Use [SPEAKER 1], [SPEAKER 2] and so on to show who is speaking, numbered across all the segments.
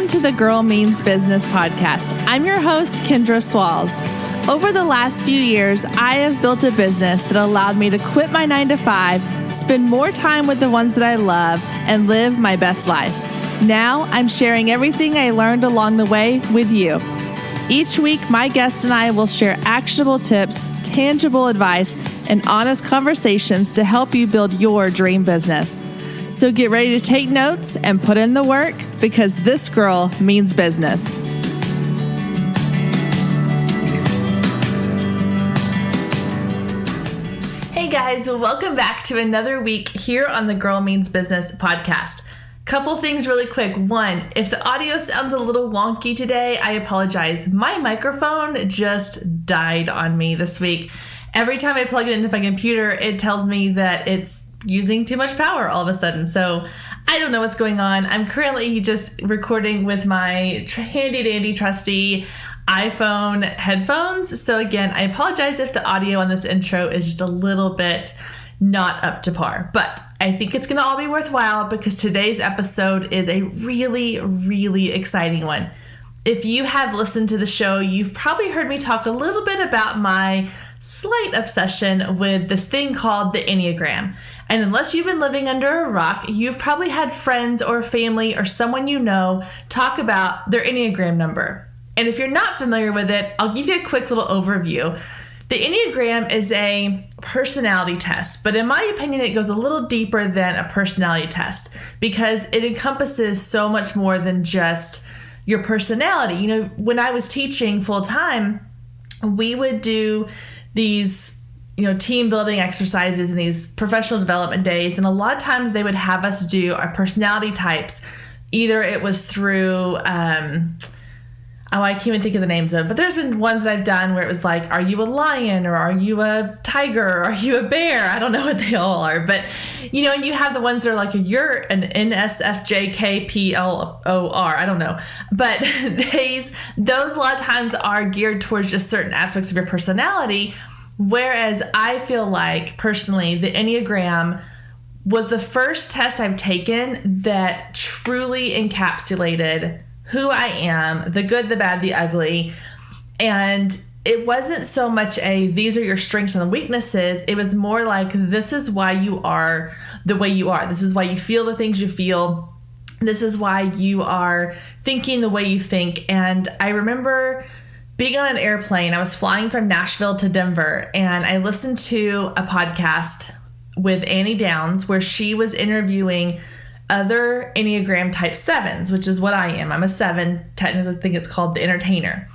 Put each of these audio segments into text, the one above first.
[SPEAKER 1] Welcome to the Girl Means Business podcast. I'm your host, Kendra Swalls. Over the last few years, I have built a business that allowed me to quit my 9-to-5, spend more time with the ones that I love, and live my best life. Now, I'm sharing everything I learned along the way with you. Each week, my guest and I will share actionable tips, tangible advice, and honest conversations to help you build your dream business. So get ready to take notes and put in the work because this girl means business. Hey guys, welcome back to another week here on the Girl Means Business podcast. Couple things really quick. One, if the audio sounds a little wonky today, I apologize. My microphone just died on me this week. Every time I plug it into my computer, it tells me that it's using too much power all of a sudden. So I don't know what's going on. I'm currently just recording with my handy dandy trusty iPhone headphones. So again, I apologize if the audio on this intro is just a little bit not up to par, but I think it's going to all be worthwhile because today's episode is a really, really exciting one. If you have listened to the show, you've probably heard me talk a little bit about my slight obsession with this thing called the Enneagram. And unless you've been living under a rock, you've probably had friends or family or someone you know talk about their Enneagram number. And if you're not familiar with it, I'll give you a quick little overview. The Enneagram is a personality test, but in my opinion, it goes a little deeper than a personality test because it encompasses so much more than just your personality. You know, when I was teaching full time, we would do these team building exercises and these professional development days. And a lot of times they would have us do our personality types. Either it was through, I can't even think of the names of, but there's been ones that I've done where it was like, are you a lion or are you a tiger or are you a bear? I don't know what they all are, but and you have the ones that are like, you're an NSFJKPLOR. I don't know, but those a lot of times are geared towards just certain aspects of your personality. Whereas I feel like personally, the Enneagram was the first test I've taken that truly encapsulated who I am, the good, the bad, the ugly. And it wasn't so much these are your strengths and weaknesses. It was more like, this is why you are the way you are. This is why you feel the things you feel. This is why you are thinking the way you think. And I remember being on an airplane. I was flying from Nashville to Denver, and I listened to a podcast with Annie Downs where she was interviewing other Enneagram type 7s, which is what I am. I'm a 7. Technically, I think it's called the entertainer.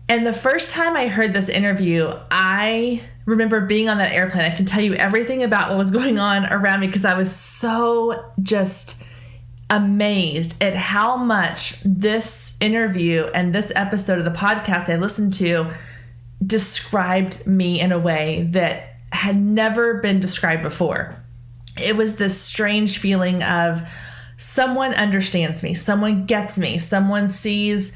[SPEAKER 1] And the first time I heard this interview, I remember being on that airplane. I can tell you everything about what was going on around me because I was so just amazed at how much this interview and this episode of the podcast I listened to described me in a way that had never been described before. It was this strange feeling of someone understands me, someone gets me, someone sees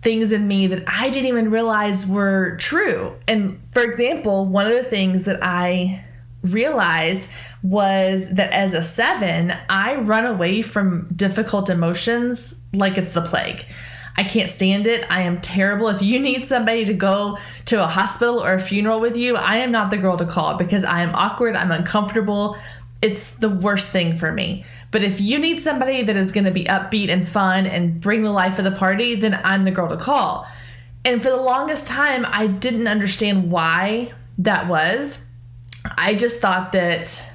[SPEAKER 1] things in me that I didn't even realize were true. And for example, one of the things that I realized was that as a 7, I run away from difficult emotions like it's the plague. I can't stand it. I am terrible. If you need somebody to go to a hospital or a funeral with you, I am not the girl to call because I am awkward. I'm uncomfortable. It's the worst thing for me. But if you need somebody that is going to be upbeat and fun and bring the life of the party, then I'm the girl to call. And for the longest time, I didn't understand why that was. I just thought that,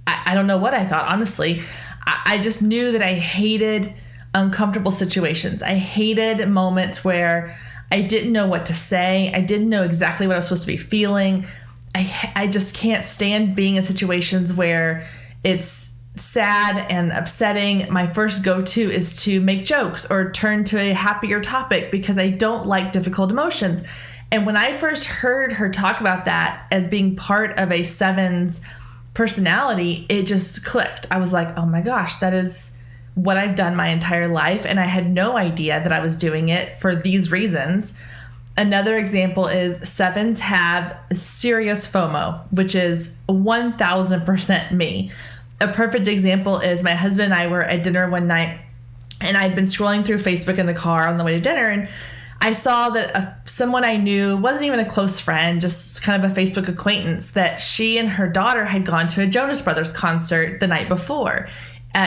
[SPEAKER 1] I don't know what I thought, honestly. I just knew that I hated uncomfortable situations. I hated moments where I didn't know what to say. I didn't know exactly what I was supposed to be feeling. I just can't stand being in situations where it's sad and upsetting. My first go-to is to make jokes or turn to a happier topic because I don't like difficult emotions. And when I first heard her talk about that as being part of a 7's personality, it just clicked. I was like, oh my gosh, that is what I've done my entire life. And I had no idea that I was doing it for these reasons. Another example is 7s have serious FOMO, which is 1000% me. A perfect example is my husband and I were at dinner one night And I'd been scrolling through Facebook in the car on the way to dinner, and I saw that someone I knew, wasn't even a close friend, just kind of a Facebook acquaintance, that she and her daughter had gone to a Jonas Brothers concert the night before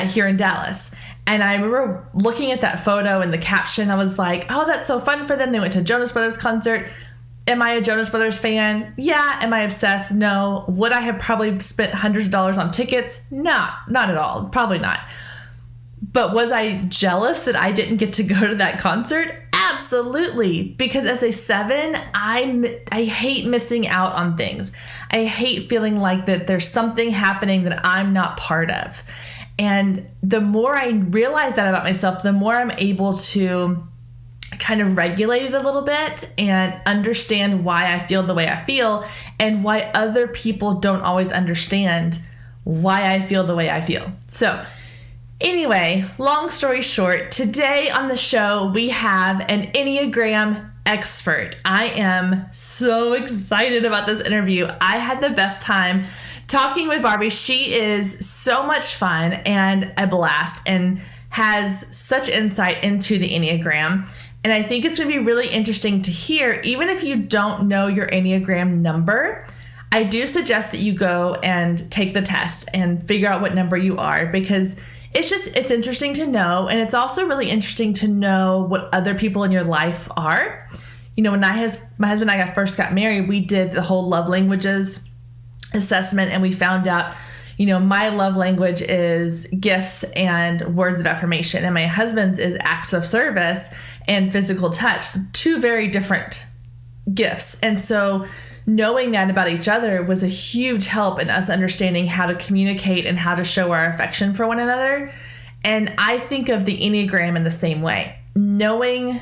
[SPEAKER 1] here in Dallas. And I remember looking at that photo and the caption. I was like, oh, that's so fun for them. They went to a Jonas Brothers concert. Am I a Jonas Brothers fan? Yeah. Am I obsessed? No. Would I have probably spent hundreds of dollars on tickets? Not at all. Probably not. But was I jealous that I didn't get to go to that concert? Absolutely. Because as a 7, I hate missing out on things. I hate feeling like that there's something happening that I'm not part of. And the more I realize that about myself, the more I'm able to kind of regulate it a little bit and understand why I feel the way I feel, and why other people don't always understand why I feel the way I feel. So anyway, long story short, today on the show, we have an Enneagram expert. I am so excited about this interview. I had the best time talking with Barbie. She is so much fun and a blast and has such insight into the Enneagram. And I think it's going to be really interesting to hear, even if you don't know your Enneagram number. I do suggest that you go and take the test and figure out what number you are, because it's interesting to know. And it's also really interesting to know what other people in your life are. You know, when my husband and I first got married, we did the whole love languages assessment, and we found out, you know, my love language is gifts and words of affirmation, and my husband's is acts of service and physical touch, 2 very different gifts. And so knowing that about each other was a huge help in us understanding how to communicate and how to show our affection for one another. And I think of the Enneagram in the same way. Knowing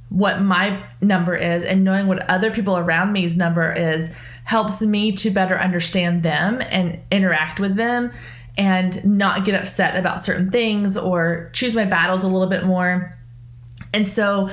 [SPEAKER 1] what my number is and knowing what other people around me's number is helps me to better understand them and interact with them and not get upset about certain things or choose my battles a little bit more. And so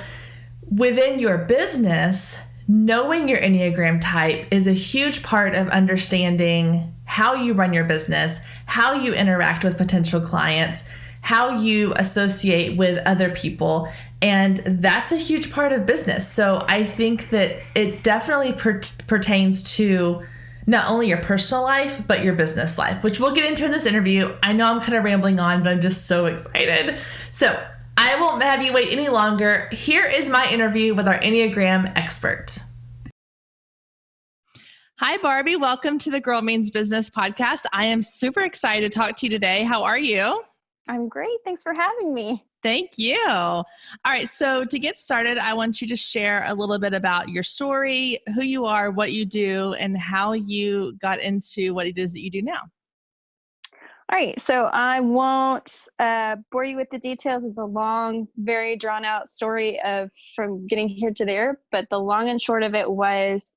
[SPEAKER 1] within your business, knowing your Enneagram type is a huge part of understanding how you run your business, how you interact with potential clients, how you associate with other people. And that's a huge part of business. So I think that it definitely pertains to not only your personal life, but your business life, which we'll get into in this interview. I know I'm kind of rambling on, but I'm just so excited. So I won't have you wait any longer. Here is my interview with our Enneagram expert. Hi, Barbie. Welcome to the Girl Means Business podcast. I am super excited to talk to you today. How are you?
[SPEAKER 2] I'm great. Thanks for having me.
[SPEAKER 1] Thank you. All right. So to get started, I want you to share a little bit about your story, who you are, what you do, and how you got into what it is that you do now.
[SPEAKER 2] All right. So I won't bore you with the details. It's a long, very drawn out story from getting here to there. But the long and short of it was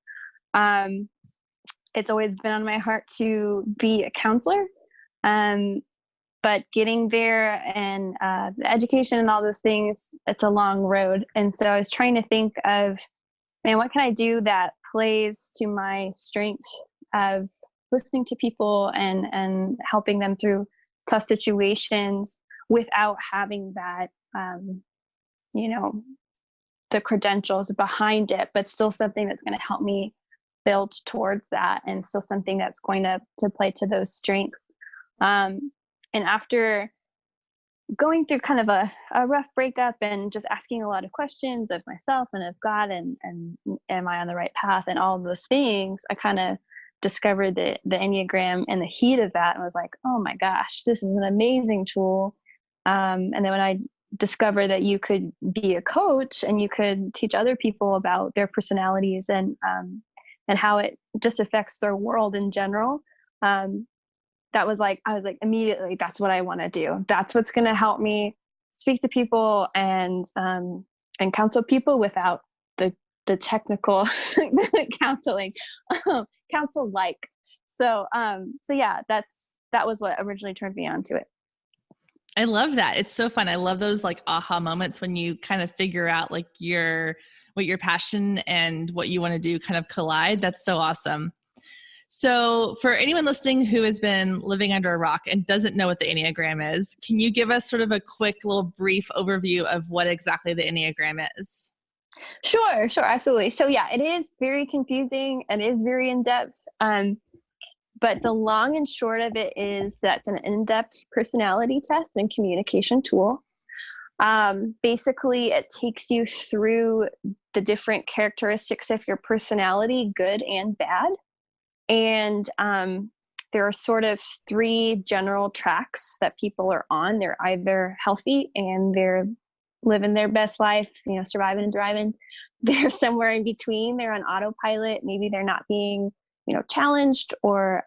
[SPEAKER 2] it's always been on my heart to be a counselor. But getting there and the education and all those things, it's a long road. And so I was trying to think of, man, what can I do that plays to my strength of listening to people and helping them through tough situations without having that, the credentials behind it, but still something that's going to help me build towards that, and still something that's going to play to those strengths. And after going through kind of a rough breakup and just asking a lot of questions of myself and of God and am I on the right path and all of those things, I kind of discovered the Enneagram in the heat of that and was like, oh my gosh, this is an amazing tool. And then when I discovered that you could be a coach and you could teach other people about their personalities and how it just affects their world in general, I was like immediately, that's what I want to do. That's what's going to help me speak to people and counsel people without the technical counseling, counsel like. So yeah, that was what originally turned me on to it.
[SPEAKER 1] I love that. It's so fun. I love those like aha moments when you kind of figure out like what your passion and what you want to do kind of collide. That's so awesome. So for anyone listening who has been living under a rock and doesn't know what the Enneagram is, can you give us sort of a quick little brief overview of what exactly the Enneagram is?
[SPEAKER 2] Sure, absolutely. So yeah, it is very confusing and is very in depth. But the long and short of it is that it's an in-depth personality test and communication tool. Basically, it takes you through the different characteristics of your personality, good and bad. And there are sort of three general tracks that people are on. They're either healthy and they're living their best life, surviving and thriving. They're somewhere in between. They're on autopilot. Maybe they're not being, challenged, or,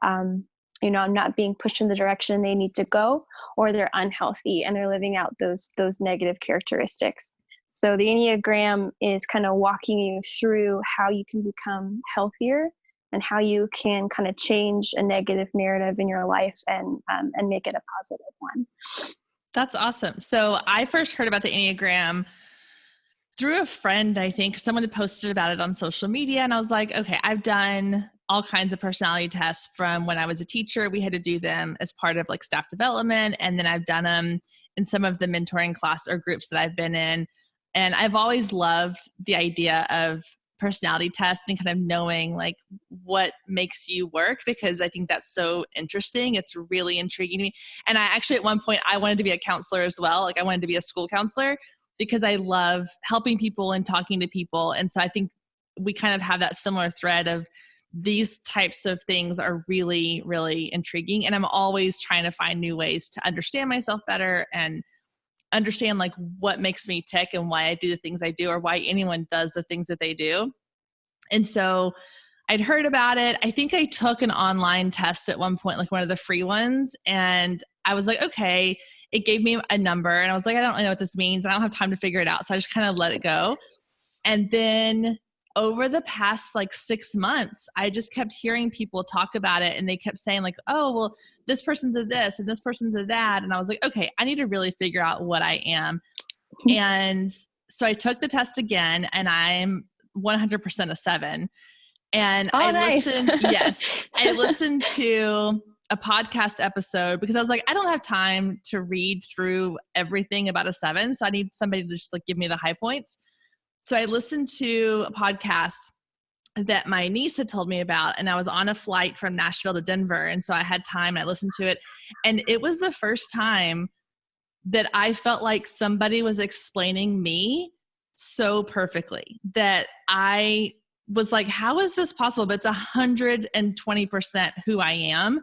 [SPEAKER 2] not being pushed in the direction they need to go, or they're unhealthy and they're living out those negative characteristics. So the Enneagram is kind of walking you through how you can become healthier and how you can kind of change a negative narrative in your life and make it a positive one.
[SPEAKER 1] That's awesome. So I first heard about the Enneagram through a friend. I think someone had posted about it on social media, and I was like, okay, I've done all kinds of personality tests from when I was a teacher. We had to do them as part of like staff development. And then I've done them in some of the mentoring class or groups that I've been in. And I've always loved the idea of personality tests and kind of knowing like what makes you work, because I think that's so interesting. It's really intriguing to me. And I actually, at one point, I wanted to be a counselor as well. Like I wanted to be a school counselor because I love helping people and talking to people. And so I think we kind of have that similar thread of these types of things are really, really intriguing. And I'm always trying to find new ways to understand myself better and understand like what makes me tick and why I do the things I do, or why anyone does the things that they do. And so I'd heard about it. I think I took an online test at one point, like one of the free ones. And I was like, okay, it gave me a number. And I was like, I don't really know what this means. I don't have time to figure it out. So I just kind of let it go. And then over the past like 6 months, I just kept hearing people talk about it, and they kept saying like, oh, well, this person's a this and this person's a that. And I was like, okay, I need to really figure out what I am. And so I took the test again, and I'm 100% a 7. And
[SPEAKER 2] Nice.
[SPEAKER 1] I listened to a podcast episode because I was like, I don't have time to read through everything about a 7. So I need somebody to just like give me the high points. So I listened to a podcast that my niece had told me about, and I was on a flight from Nashville to Denver. And so I had time and I listened to it. And it was the first time that I felt like somebody was explaining me so perfectly that I was like, how is this possible? But it's 120% who I am,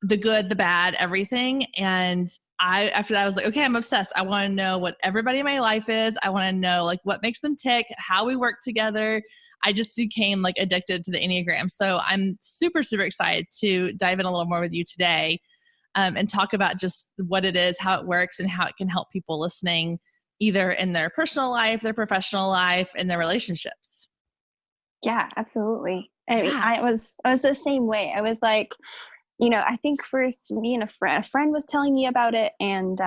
[SPEAKER 1] the good, the bad, everything. And after that, I was like, okay, I'm obsessed. I want to know what everybody in my life is. I want to know like what makes them tick, how we work together. I just became like addicted to the Enneagram. So I'm super, super excited to dive in a little more with you today, and talk about just what it is, how it works, and how it can help people listening either in their personal life, their professional life, and their relationships.
[SPEAKER 2] Yeah, absolutely. I was the same way. I was like, I think first me and a friend was telling me about it, and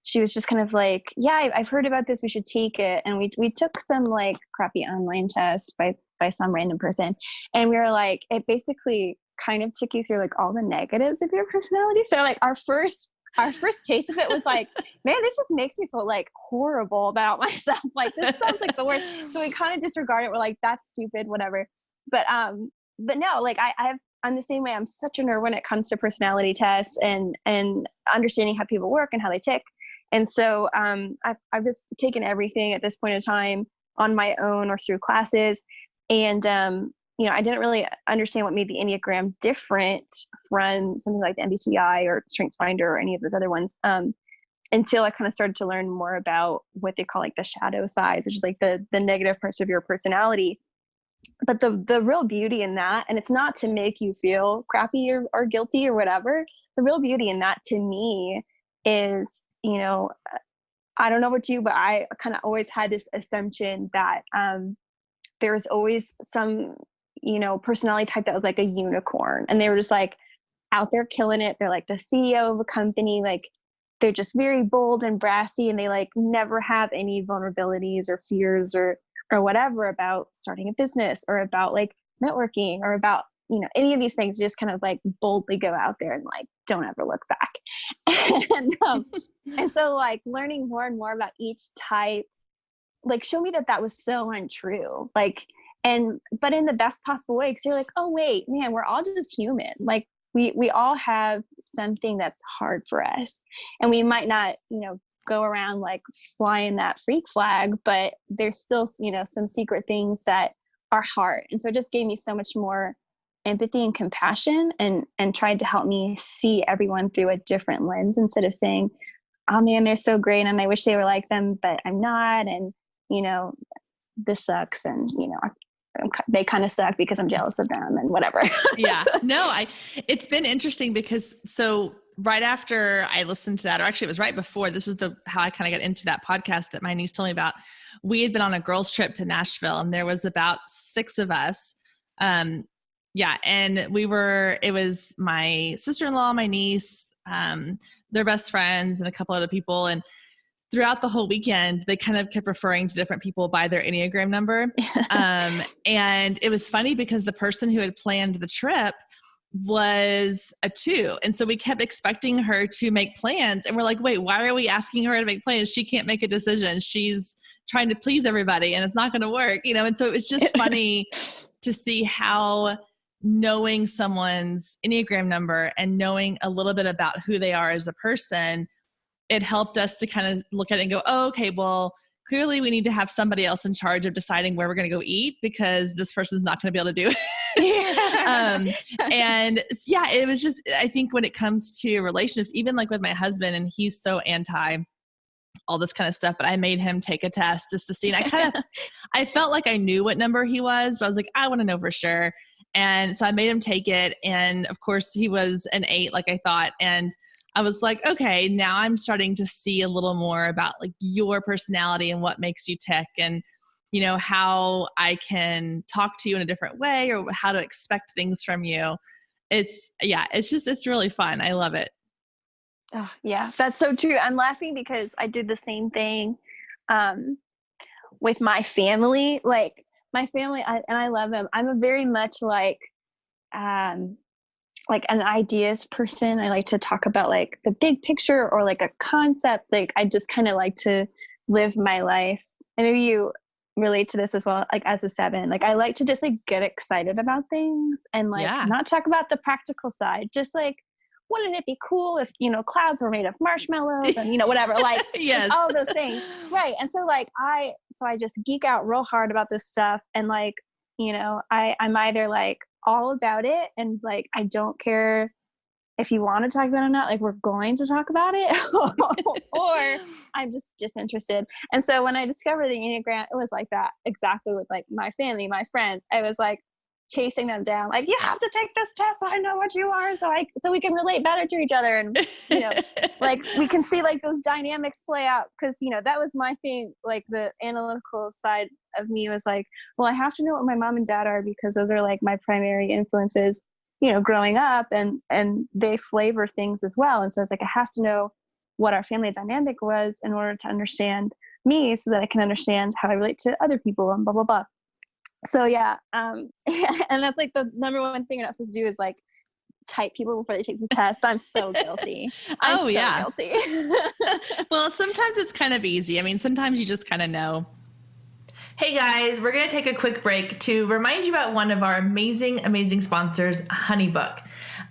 [SPEAKER 2] she was just kind of like, yeah, I've heard about this, we should take it. And we took some like crappy online test by some random person, and we were like, it basically kind of took you through like all the negatives of your personality. So like our first taste of it was like, man, this just makes me feel like horrible about myself. Like this sounds like the worst. So we kind of disregard it. We're like, that's stupid, whatever. But no, like I'm the same way. I'm such a nerd when it comes to personality tests and understanding how people work and how they tick. And so I've just taken everything at this point in time on my own or through classes. And I didn't really understand what made the Enneagram different from something like the MBTI or StrengthsFinder or any of those other ones, until I kind of started to learn more about what they call like the shadow sides, which is like the negative parts of your personality. But the real beauty in that, and it's not to make you feel crappy or guilty or whatever, the real beauty in that to me is, I don't know about you, but I kind of always had this assumption that there's always some, personality type that was like a unicorn, and they were just like out there killing it. They're like the CEO of a company, like they're just very bold and brassy, and they like never have any vulnerabilities or fears or whatever about starting a business or about like networking or about, any of these things, just kind of like boldly go out there and like, don't ever look back. And so like learning more and more about each type, like show me that was so untrue. Like, but in the best possible way, because you're like, oh wait, man, we're all just human. Like we all have something that's hard for us, and we might not, go around like flying that freak flag, but there's still, some secret things that are hard. And so it just gave me so much more empathy and compassion, and tried to help me see everyone through a different lens, instead of saying, oh man, they're so great and I wish they were like them, but I'm not. And, this sucks. And, they kind of suck because I'm jealous of them and whatever.
[SPEAKER 1] Yeah, no, it's been interesting because right after I listened to that, or actually it was right before, this is how I kind of got into that podcast that my niece told me about. We had been on a girls trip to Nashville, and there was about 6 of us. And it was my sister-in-law, my niece, their best friends, and a couple other people. And throughout the whole weekend, they kind of kept referring to different people by their Enneagram number. And it was funny because the person who had planned the trip was a 2. And so we kept expecting her to make plans. And we're like, wait, why are we asking her to make plans? She can't make a decision. She's trying to please everybody and it's not going to work, And so it was just funny to see how knowing someone's Enneagram number and knowing a little bit about who they are as a person, it helped us to kind of look at it and go, oh, okay, well, clearly we need to have somebody else in charge of deciding where we're going to go eat, because this person's not going to be able to do it. And yeah, it was just, I think when it comes to relationships, even like with my husband, and he's so anti all this kind of stuff, but I made him take a test just to see. And I felt like I knew what number he was, but I was like, I want to know for sure. And so I made him take it. And of course he was an 8, like I thought. And I was like, okay, now I'm starting to see a little more about like your personality and what makes you tick, and, how I can talk to you in a different way, or how to expect things from you. It's really fun. I love it.
[SPEAKER 2] Oh, yeah, that's so true. I'm laughing because I did the same thing with my family. Like my family, and I love them. I'm a very much like an ideas person. I like to talk about like the big picture or like a concept. Like I just kind of like to live my life. And maybe you relate to this as well. Like as a 7, like I like to just like get excited about things and like not talk about the practical side. Just like, wouldn't it be cool if, clouds were made of marshmallows and, whatever, like
[SPEAKER 1] yes.
[SPEAKER 2] all of those things. Right. And so like, I just geek out real hard about this stuff. And like, I'm either like all about it, and like, I don't care if you want to talk about it or not, like we're going to talk about it, or I'm just disinterested. And so when I discovered the Enneagram, it was like that exactly with like my family, my friends. I was like chasing them down, like, you have to take this test so I know what you are, so we can relate better to each other. And, like we can see like those dynamics play out. Cause that was my thing. Like the analytical side of me was like, well, I have to know what my mom and dad are, because those are like my primary influences, growing up, and they flavor things as well. And so it's like, I have to know what our family dynamic was in order to understand me, so that I can understand how I relate to other people, and blah, blah, blah. So yeah. And that's like the number one thing you're not supposed to do is like type people before they take the test, but I'm so guilty. Guilty.
[SPEAKER 1] Well, sometimes it's kind of easy. I mean, sometimes you just kind of know. Hey guys, we're going to take a quick break to remind you about one of our amazing sponsors, HoneyBook.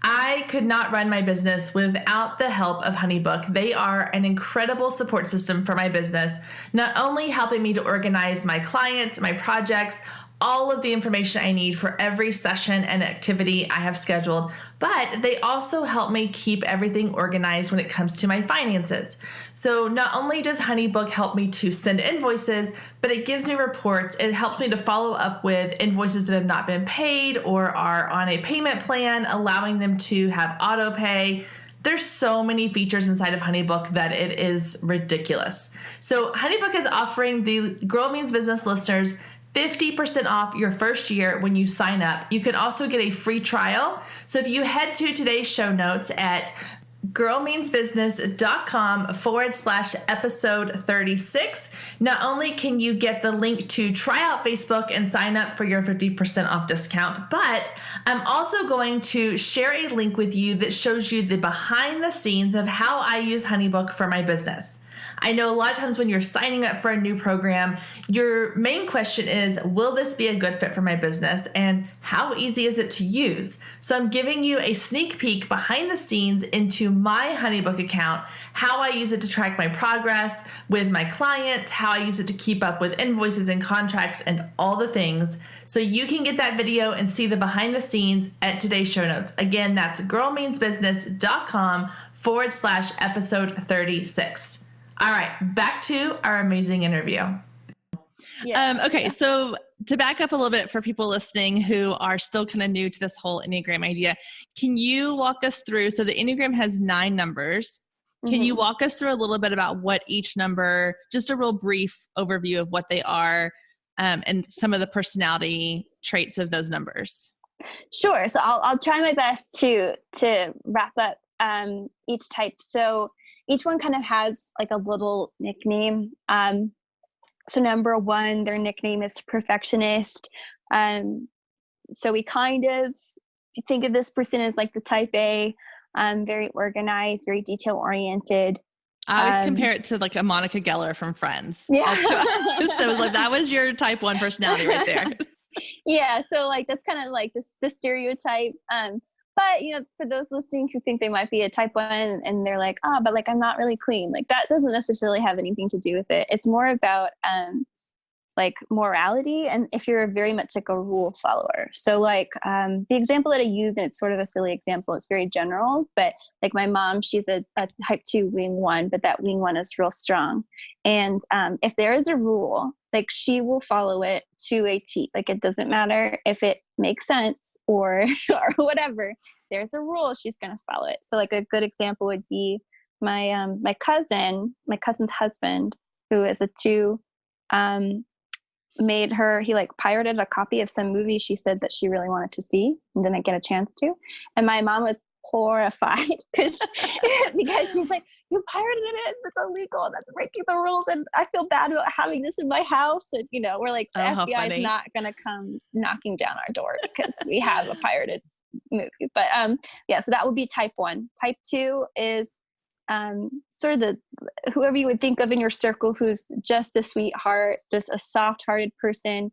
[SPEAKER 1] I could not run my business without the help of HoneyBook. They are an incredible support system for my business, not only helping me to organize my clients, my projects, all of the information I need for every session and activity I have scheduled, but they also help me keep everything organized when it comes to my finances. So not only does HoneyBook help me to send invoices, but it gives me reports. It helps me to follow up with invoices that have not been paid or are on a payment plan, allowing them to have auto pay. There's so many features inside of HoneyBook that it is ridiculous. So HoneyBook is offering the Girl Means Business listeners 50% off your first year when you sign up. You can also get a free trial. So if you head to today's show notes at girlmeansbusiness.com/episode 36. Not only can you get the link to try out Facebook and sign up for your 50% off discount, but I'm also going to share a link with you that shows you the behind the scenes of how I use HoneyBook for my business. I know a lot of times when you're signing up for a new program, your main question is, will this be a good fit for my business? And how easy is it to use? So I'm giving you a sneak peek behind the scenes into my HoneyBook account, how I use it to track my progress with my clients, how I use it to keep up with invoices and contracts and all the things. So you can get that video and see the behind the scenes at today's show notes. Again, that's girlmeansbusiness.com/episode 36. All right, back to our amazing interview.
[SPEAKER 3] Okay, so to back up a little bit for people listening who are still kind of new to this whole Enneagram idea, can you walk us through, so the Enneagram has 9 numbers. Can you walk us through a little bit about what each number, just a real brief overview of what they are, and some of the personality traits of those numbers?
[SPEAKER 2] Sure. So I'll try my best to wrap up each type. So each one kind of has like a little nickname. So number 1, their nickname is perfectionist. So we kind of think of this person as like the type A, very organized, very detail oriented.
[SPEAKER 3] I always compare it to like a Monica Geller from Friends.
[SPEAKER 2] Yeah.
[SPEAKER 3] So it was like, that was your type 1 personality right there.
[SPEAKER 2] Yeah. So like, that's kind of like the stereotype. But, for those listening who think they might be a type 1 and they're like, but like, I'm not really clean. Like that doesn't necessarily have anything to do with it. It's more about, like morality. And if you're very much like a rule follower. So like, the example that I use, and it's sort of a silly example, it's very general, but like my mom, she's a type 2 wing 1, but that wing 1 is real strong. And, if there is a rule, like she will follow it to a T. Like it doesn't matter if it makes sense or whatever. There's a rule, she's going to follow it. So like a good example would be my cousin's husband, who is a 2, he like pirated a copy of some movie she said that she really wanted to see and didn't get a chance to. And my mom was horrified because she's like, you pirated it, it's illegal, that's breaking the rules, and I feel bad about having this in my house. And we're like, the FBI is not gonna come knocking down our door because we have a pirated movie. But so that would be type 1. Type 2 is sort of whoever you would think of in your circle who's just the sweetheart, just a soft-hearted person,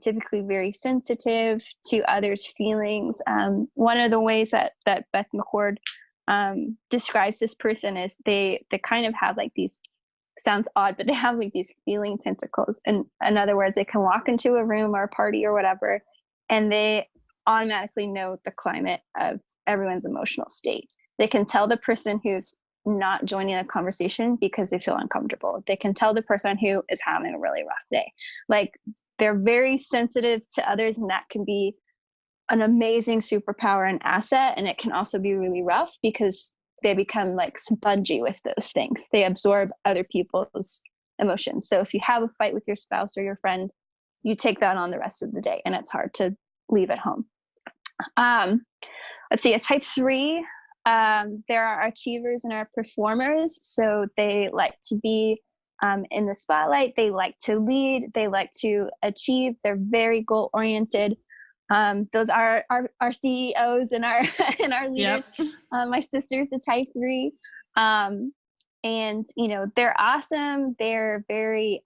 [SPEAKER 2] typically very sensitive to others' feelings. One of the ways that Beth McCord describes this person is they kind of have like these, sounds odd, but they have like these feeling tentacles. And in other words, they can walk into a room or a party or whatever, and they automatically know the climate of everyone's emotional state. They can tell the person who's not joining a conversation because they feel uncomfortable. They can tell the person who is having a really rough day. Like they're very sensitive to others, and that can be an amazing superpower and asset. And it can also be really rough because they become like spongy with those things. They absorb other people's emotions. So if you have a fight with your spouse or your friend, you take that on the rest of the day, and it's hard to leave at home. Let's see, a type 3, there are achievers and our performers. So they like to be in the spotlight. They like to lead. They like to achieve. They're very goal oriented. Those are our CEOs and our and our leaders. Yep. My sister's a type 3, and they're awesome. They're very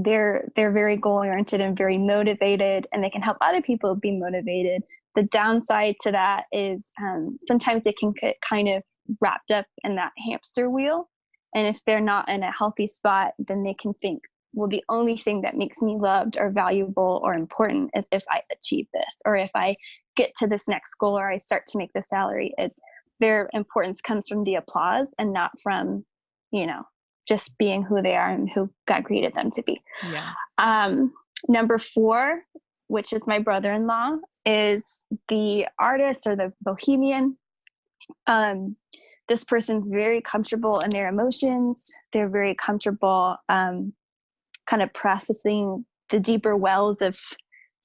[SPEAKER 2] they're very goal oriented and very motivated, and they can help other people be motivated. The downside to that is sometimes they can get kind of wrapped up in that hamster wheel. And if they're not in a healthy spot, then they can think, well, the only thing that makes me loved or valuable or important is if I achieve this, or if I get to this next goal, or I start to make the salary. Their importance comes from the applause and not from, just being who they are and who God created them to be. Yeah. Number 4, which is my brother-in-law, is the artist or the bohemian. This person's very comfortable in their emotions. They're very comfortable kind of processing the deeper wells of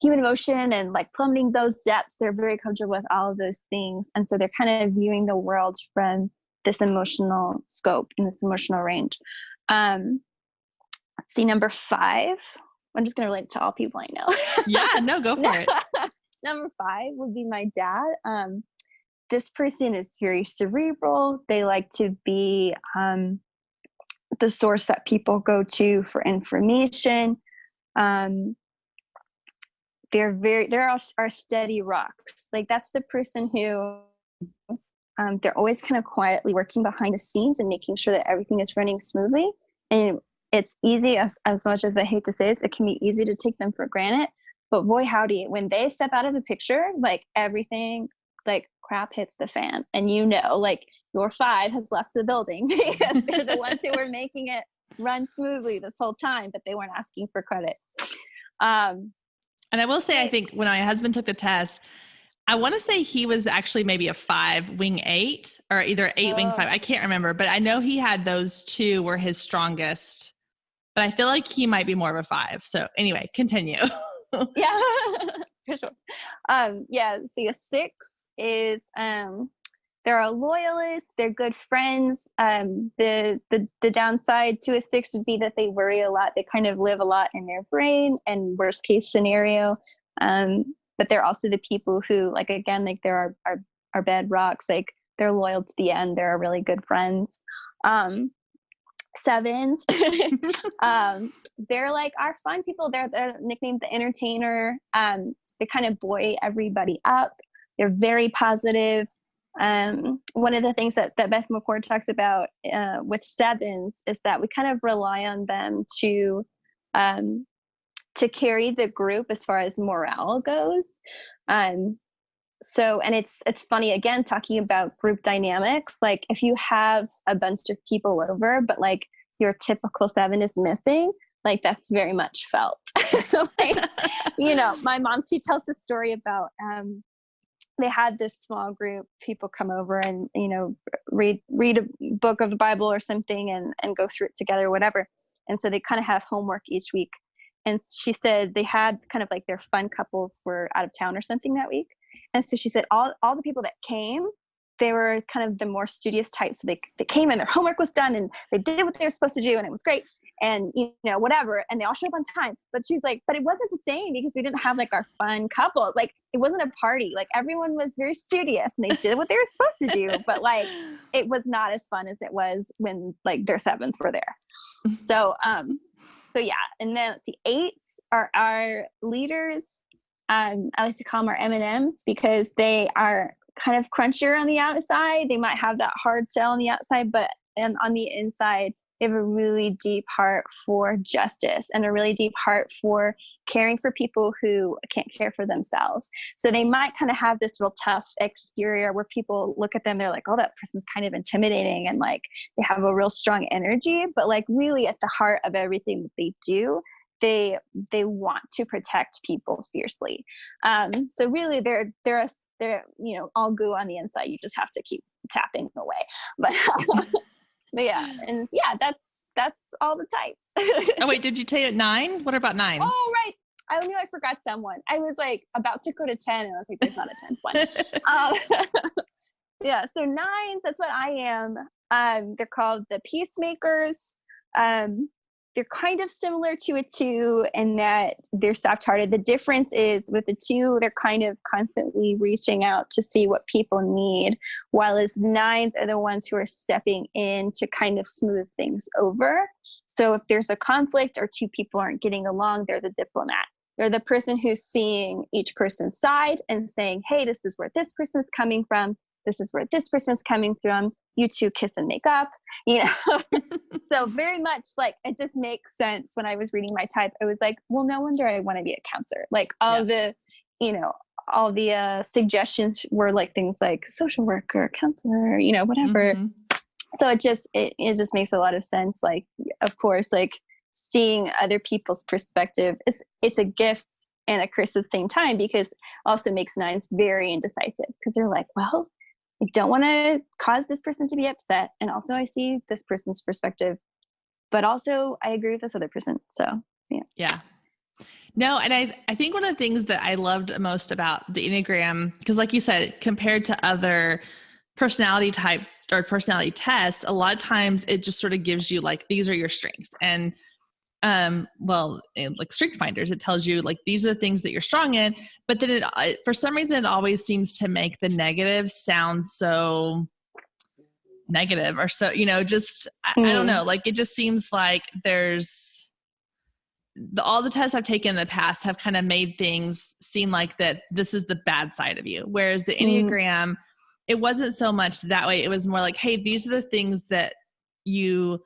[SPEAKER 2] human emotion and like plummeting those depths. They're very comfortable with all of those things. And so they're kind of viewing the world from this emotional scope in this emotional range. See, number 5, I'm just going to relate to all people I know.
[SPEAKER 3] Yeah, no, go for it.
[SPEAKER 2] Number 5 would be my dad. This person is very cerebral. They like to be the source that people go to for information. They're our steady rocks. Like that's the person who they're always kind of quietly working behind the scenes and making sure that everything is running smoothly. And it's easy, as much as I hate to say this, it can be easy to take them for granted. But boy, howdy, when they step out of the picture, like everything, like crap hits the fan. And like your 5 has left the building because they're the ones who were making it run smoothly this whole time, but they weren't asking for credit.
[SPEAKER 3] And I will say, I think when my husband took the test, I want to say he was actually maybe a 5 wing 8 or either 8 wing 5. I can't remember, but I know he had those 2 were his strongest, but I feel like he might be more of a 5. So anyway, continue.
[SPEAKER 2] Yeah, for sure. See, a 6 is, they're a loyalist. They're good friends. The downside to a 6 would be that they worry a lot. They kind of live a lot in their brain and worst case scenario. But they're also the people who, like, again, like they're our bedrocks. Like they're loyal to the end. They're really good friends. 7s, they're like our fun people. They're nicknamed the entertainer. They kind of buoy everybody up. They're very positive. One of the things that Beth McCord talks about with 7s is that we kind of rely on them to carry the group as far as morale goes. So, and it's funny, again, talking about group dynamics, like if you have a bunch of people over, but like your typical 7 is missing, like that's very much felt. Like, my mom, she tells the story about, they had this small group, people come over and, read a book of the Bible or something and go through it together or whatever. And so they kind of have homework each week. And she said they had kind of like their fun couples were out of town or something that week. And so she said all the people that came, they were kind of the more studious types. So they came and their homework was done and they did what they were supposed to do and it was great and, whatever. And they all showed up on time. But she's like, but it wasn't the same because we didn't have like our fun couple. Like it wasn't a party. Like everyone was very studious and they did what they were supposed to do. But like it was not as fun as it was when like their 7s were there. So yeah. And then let's see, 8s are our leaders. I like to call them our M&Ms because they are kind of crunchier on the outside. They might have that hard shell on the outside, but on the inside, they have a really deep heart for justice and a really deep heart for caring for people who can't care for themselves. So they might kind of have this real tough exterior where people look at them, they're like, oh, that person's kind of intimidating. And like, they have a real strong energy, but like really at the heart of everything that they do, they want to protect people fiercely. So really they're all goo on the inside. You just have to keep tapping away. But yeah, and yeah, that's all the types.
[SPEAKER 3] Oh wait, did you tell you at 9? What about 9s?
[SPEAKER 2] Oh right, I knew I forgot someone. I was like about to go to 10, and I was like, there's not a 10th one. Yeah, so 9s, that's what I am. They're called the peacemakers. They're kind of similar to a 2 in that they're soft-hearted. The difference is with the 2, they're kind of constantly reaching out to see what people need, while as 9s are the ones who are stepping in to kind of smooth things over. So if there's a conflict or 2 people aren't getting along, they're the diplomat. They're the person who's seeing each person's side and saying, hey, this is where this person's coming from. This is where this person's coming from. You 2 kiss and make up, So very much like it just makes sense. When I was reading my type, I was like, well, no wonder I want to be a counselor. Like all the suggestions were like things like social worker, counselor, whatever. Mm-hmm. So it just makes a lot of sense. Like, of course, like seeing other people's perspective, it's a gift and a curse at the same time, because it also makes 9s very indecisive because they're like, well, I don't want to cause this person to be upset. And also I see this person's perspective, but also I agree with this other person. So, yeah.
[SPEAKER 3] Yeah. No, and I think one of the things that I loved most about the Enneagram, because like you said, compared to other personality types or personality tests, a lot of times it just sort of gives you like, these are your strengths. And like Strengths Finders, it tells you like, these are the things that you're strong in, but then for some reason, it always seems to make the negative sound so negative or so, just, I don't know, like, it just seems like there's all the tests I've taken in the past have kind of made things seem like that this is the bad side of you. Whereas the Enneagram, it wasn't so much that way. It was more like, hey, these are the things that you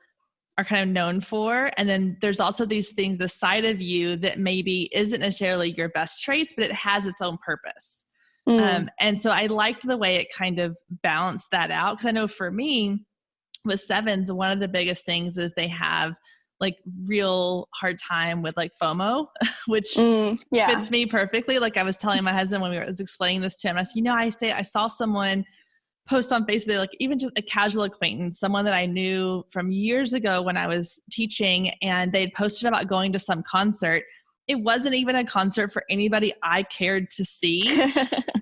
[SPEAKER 3] are kind of known for. And then there's also these things, the side of you that maybe isn't necessarily your best traits, but it has its own purpose. And so I liked the way it kind of balanced that out. Cause I know for me with sevens, one of the biggest things is they have like real hard time with like FOMO, which fits me perfectly. Like I was telling my husband when I was explaining this to him, I said, I saw someone post on Facebook, like even just a casual acquaintance, someone that I knew from years ago when I was teaching, and they'd posted about going to some concert. It wasn't even a concert for anybody I cared to see,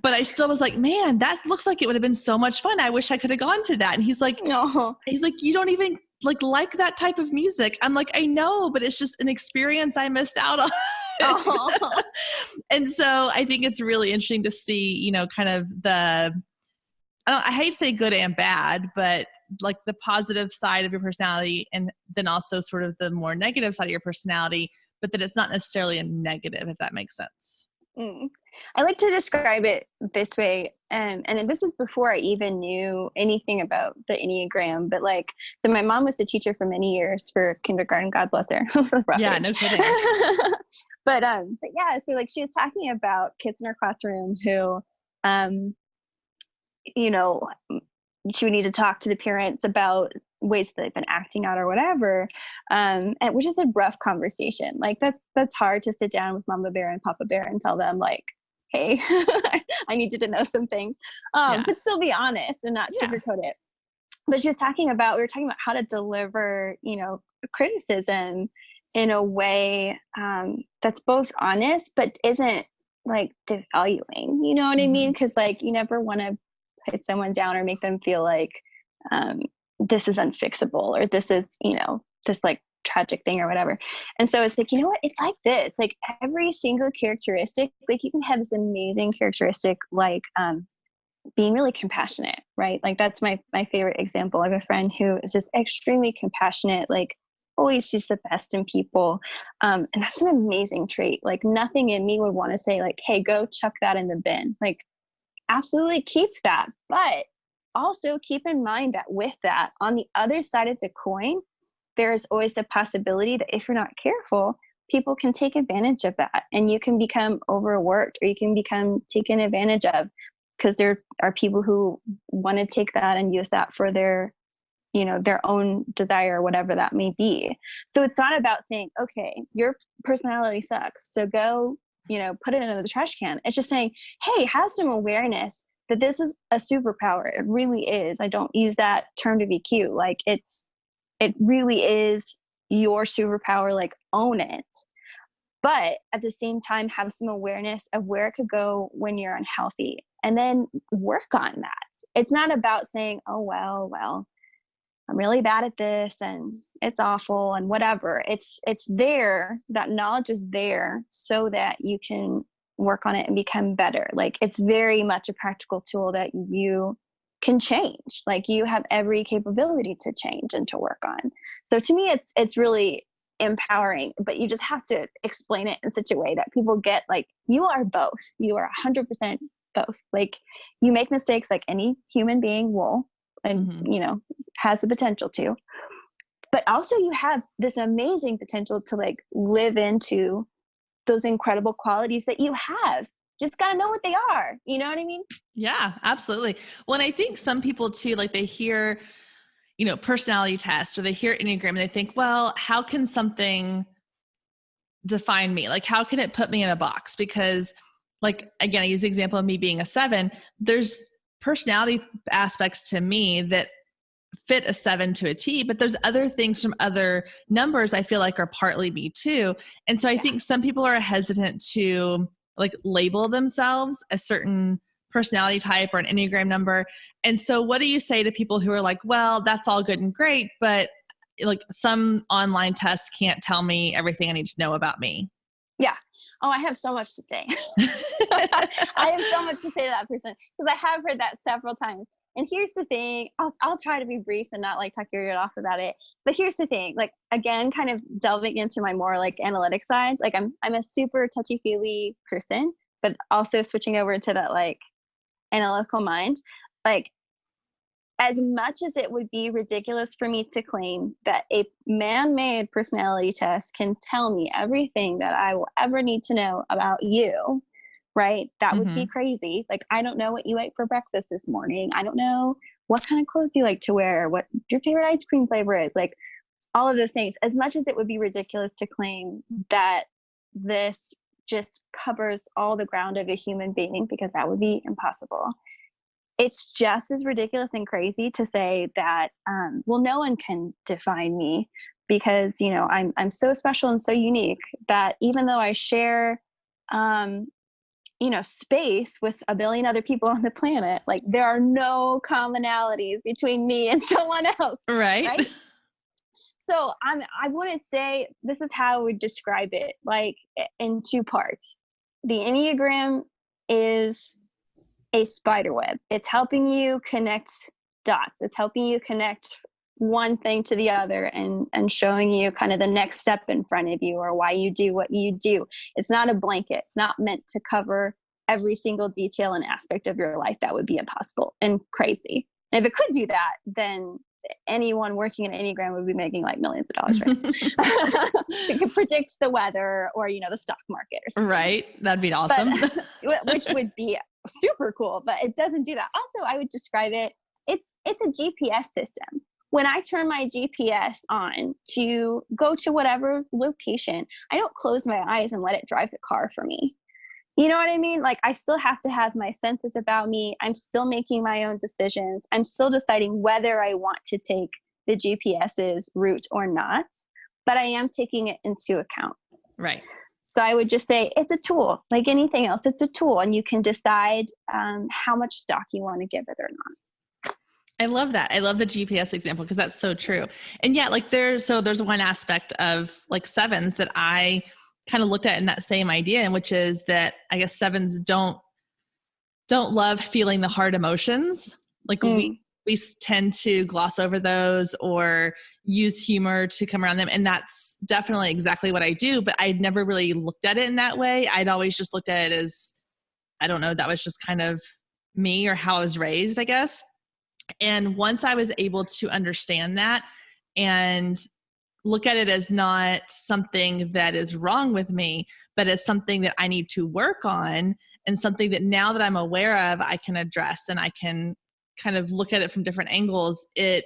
[SPEAKER 3] but I still was like, man, that looks like it would have been so much fun. I wish I could have gone to that. And he's like, no, you don't even like that type of music. I'm like, I know, but it's just an experience I missed out on. And so I think it's really interesting to see, kind of I hate to say good and bad, but like the positive side of your personality, and then also sort of the more negative side of your personality, but that it's not necessarily a negative, if that makes sense.
[SPEAKER 2] I like to describe it this way. And this is before I even knew anything about the Enneagram, but so my mom was a teacher for many years for kindergarten, God bless her.
[SPEAKER 3] Yeah, no kidding.
[SPEAKER 2] but yeah, so she was talking about kids in her classroom who, she would need to talk to the parents about ways that they've been acting out or whatever, and which is a rough conversation. That's hard to sit down with Mama Bear and Papa Bear and tell them hey, I need you to know some things, but still be honest and not sugarcoat it. But we were talking about how to deliver, criticism in a way that's both honest but isn't devaluing. You know what I mean? Because you never want to put someone down or make them feel like this is unfixable or this is, this tragic thing or whatever. And so it's you know what? It's like this. Every single characteristic, you can have this amazing characteristic being really compassionate, right? That's my favorite example. I have a friend who is just extremely compassionate, always sees the best in people. And that's an amazing trait. Nothing in me would want to say hey, go chuck that in the bin. Absolutely keep that. But also keep in mind that with that, on the other side of the coin, there's always a possibility that if you're not careful, people can take advantage of that. And you can become overworked or you can become taken advantage of, because there are people who want to take that and use that for their own desire or whatever that may be. So it's not about saying, okay, your personality sucks, so go, put it into the trash can. It's just saying, hey, have some awareness that this is a superpower. It really is. I don't use that term to be cute. It really is your superpower. Own it. But at the same time, have some awareness of where it could go when you're unhealthy, and then work on that. It's not about saying, oh, well, I'm really bad at this and it's awful and whatever. It's there. That knowledge is there so that you can work on it and become better. It's very much a practical tool that you can change. You have every capability to change and to work on. So to me, it's really empowering, but you just have to explain it in such a way that people get you are both. You are 100% both. You make mistakes like any human being will, and has the potential to, but also you have this amazing potential to live into those incredible qualities that you have. Just got to know what they are. You know what I mean?
[SPEAKER 3] Yeah, absolutely. Well, and I think some people too, they hear, personality test or they hear Enneagram and they think, well, how can something define me? How can it put me in a box? Because again, I use the example of me being a 7. There's personality aspects to me that fit a 7 to a T, but there's other things from other numbers I feel like are partly me too. And so I think some people are hesitant to like label themselves a certain personality type or an Enneagram number. And so what do you say to people who are like, well, that's all good and great, but like some online test can't tell me everything I need to know about me?
[SPEAKER 2] Yeah. Oh, I have so much to say. I have so much to say to that person because I have heard that several times. And here's the thing, I'll try to be brief and not like talk your ear off about it. But here's the thing, like, again, kind of delving into my more like analytic side, like I'm a super touchy-feely person, but also switching over to that like analytical mind. Like, as much as it would be ridiculous for me to claim that a man-made personality test can tell me everything that I will ever need to know about you, right? That would be crazy. Like, I don't know what you ate for breakfast this morning. I don't know what kind of clothes you like to wear, what your favorite ice cream flavor is, like all of those things. As much as it would be ridiculous to claim that this just covers all the ground of a human being, because that would be impossible. It's just as ridiculous and crazy to say that, well, no one can define me because, you know, I'm so special and so unique that even though I share, you know, space with a billion other people on the planet, like there are no commonalities between me and someone else.
[SPEAKER 3] Right?
[SPEAKER 2] So I wouldn't say, this is how I would describe it, like in two parts. The Enneagram is a spider web. It's helping you connect dots. It's helping you connect one thing to the other and showing you kind of the next step in front of you or why you do what you do. It's not a blanket. It's not meant to cover every single detail and aspect of your life. That would be impossible and crazy. And if it could do that, then anyone working in Enneagram would be making like millions of dollars, right? It could predict the weather or, you know, the stock market or something.
[SPEAKER 3] Right. That'd be awesome.
[SPEAKER 2] Which would be super cool, but it doesn't do that. Also, I would describe it, it's a GPS system. When I turn my GPS on to go to whatever location, I don't close my eyes and let it drive the car for me. You know what I mean? Like, I still have to have my senses about me. I'm still making my own decisions. I'm still deciding whether I want to take the GPS's route or not, but I am taking it into account.
[SPEAKER 3] Right.
[SPEAKER 2] So I would just say it's a tool, like anything else. It's a tool, and you can decide how much stock you want to give it or not.
[SPEAKER 3] I love that. I love the GPS example because that's so true. And yeah, like there's one aspect of like sevens that I kind of looked at in that same idea, and which is that I guess sevens don't love feeling the hard emotions. Like we tend to gloss over those or use humor to come around them. And that's definitely exactly what I do, but I'd never really looked at it in that way. I'd always just looked at it as, I don't know, that was just kind of me or how I was raised, I guess. And once I was able to understand that and look at it as not something that is wrong with me, but as something that I need to work on and something that now that I'm aware of, I can address and I can kind of look at it from different angles. It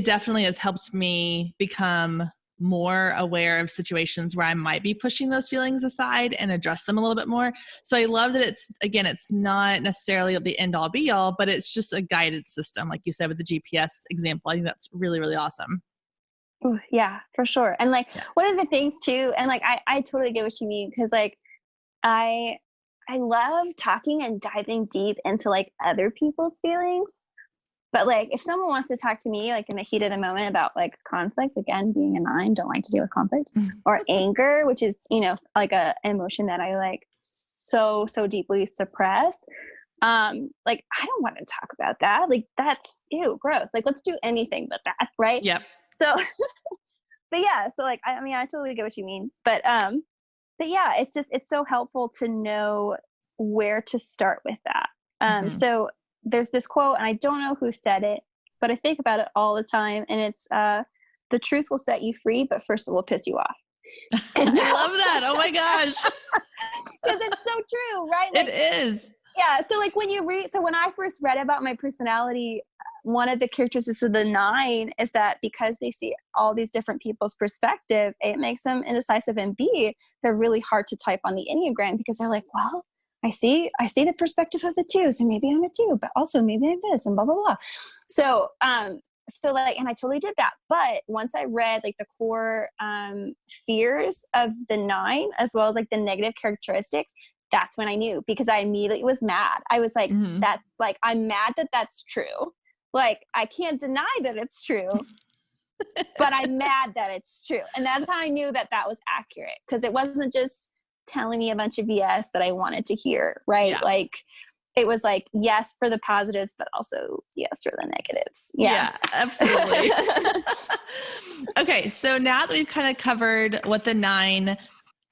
[SPEAKER 3] definitely has helped me become more aware of situations where I might be pushing those feelings aside and address them a little bit more. So I love that it's not necessarily the end all be all, but it's just a guided system. Like you said, with the GPS example, I think that's really, really awesome.
[SPEAKER 2] Ooh, yeah, for sure. And like one of the things too, and like I totally get what you mean, because like I love talking and diving deep into like other people's feelings. But like if someone wants to talk to me like in the heat of the moment about like conflict, again, being a 9, don't like to deal with conflict, or anger, which is, you know, like a emotion that I like so deeply suppress. Like I don't want to talk about that. Like that's ew, gross. Like let's do anything but that, right?
[SPEAKER 3] Yep.
[SPEAKER 2] So but yeah, so like I mean I totally get what you mean. But yeah, it's so helpful to know where to start with that. So there's this quote, and I don't know who said it, but I think about it all the time, and it's the truth will set you free, but first it will piss you off.
[SPEAKER 3] I love that. Oh my gosh.
[SPEAKER 2] Because it's so true, right? Like,
[SPEAKER 3] it is.
[SPEAKER 2] Yeah. So like when I first read about my personality, one of the characteristics of the 9 is that because they see all these different people's perspective, it makes them indecisive, and B, they're really hard to type on the Enneagram because they're like, well, I see the perspective of the 2, so maybe I'm a 2, but also maybe I'm this, and blah, blah, blah. So so like, and I totally did that. But once I read like the core fears of the 9, as well as like the negative characteristics, that's when I knew, because I immediately was mad. I was like, that's like, I'm mad that that's true. Like, I can't deny that it's true, but I'm mad that it's true. And that's how I knew that that was accurate, because it wasn't just telling me a bunch of BS that I wanted to hear, right?
[SPEAKER 3] Yeah.
[SPEAKER 2] Like, it was like, yes, for the positives, but also yes, for the negatives. Yeah,
[SPEAKER 3] absolutely. Okay. So now that we've kind of covered what the 9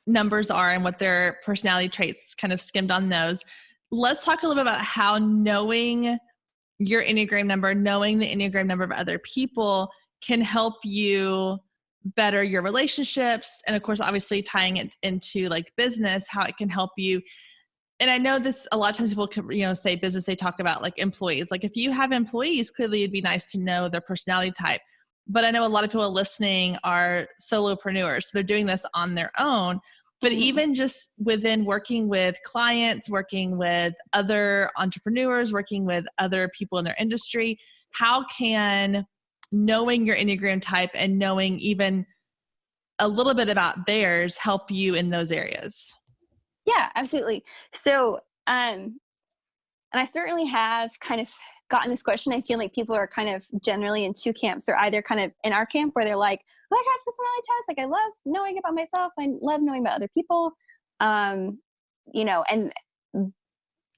[SPEAKER 3] numbers are and what their personality traits, kind of skimmed on those, let's talk a little bit about how knowing your Enneagram number, knowing the Enneagram number of other people can help you better your relationships. And of course, obviously tying it into like business, how it can help you. And I know this, a lot of times people can, say business, they talk about like employees. Like if you have employees, clearly it'd be nice to know their personality type. But I know a lot of people listening are solopreneurs. So they're doing this on their own. But even just within working with clients, working with other entrepreneurs, working with other people in their industry, how can knowing your Enneagram type and knowing even a little bit about theirs help you in those areas?
[SPEAKER 2] Yeah, absolutely. So, and I certainly have kind of gotten this question. I feel like people are kind of generally in 2 camps. They're either kind of in our camp where they're like, oh my gosh, personality test. Like, I love knowing about myself. I love knowing about other people. And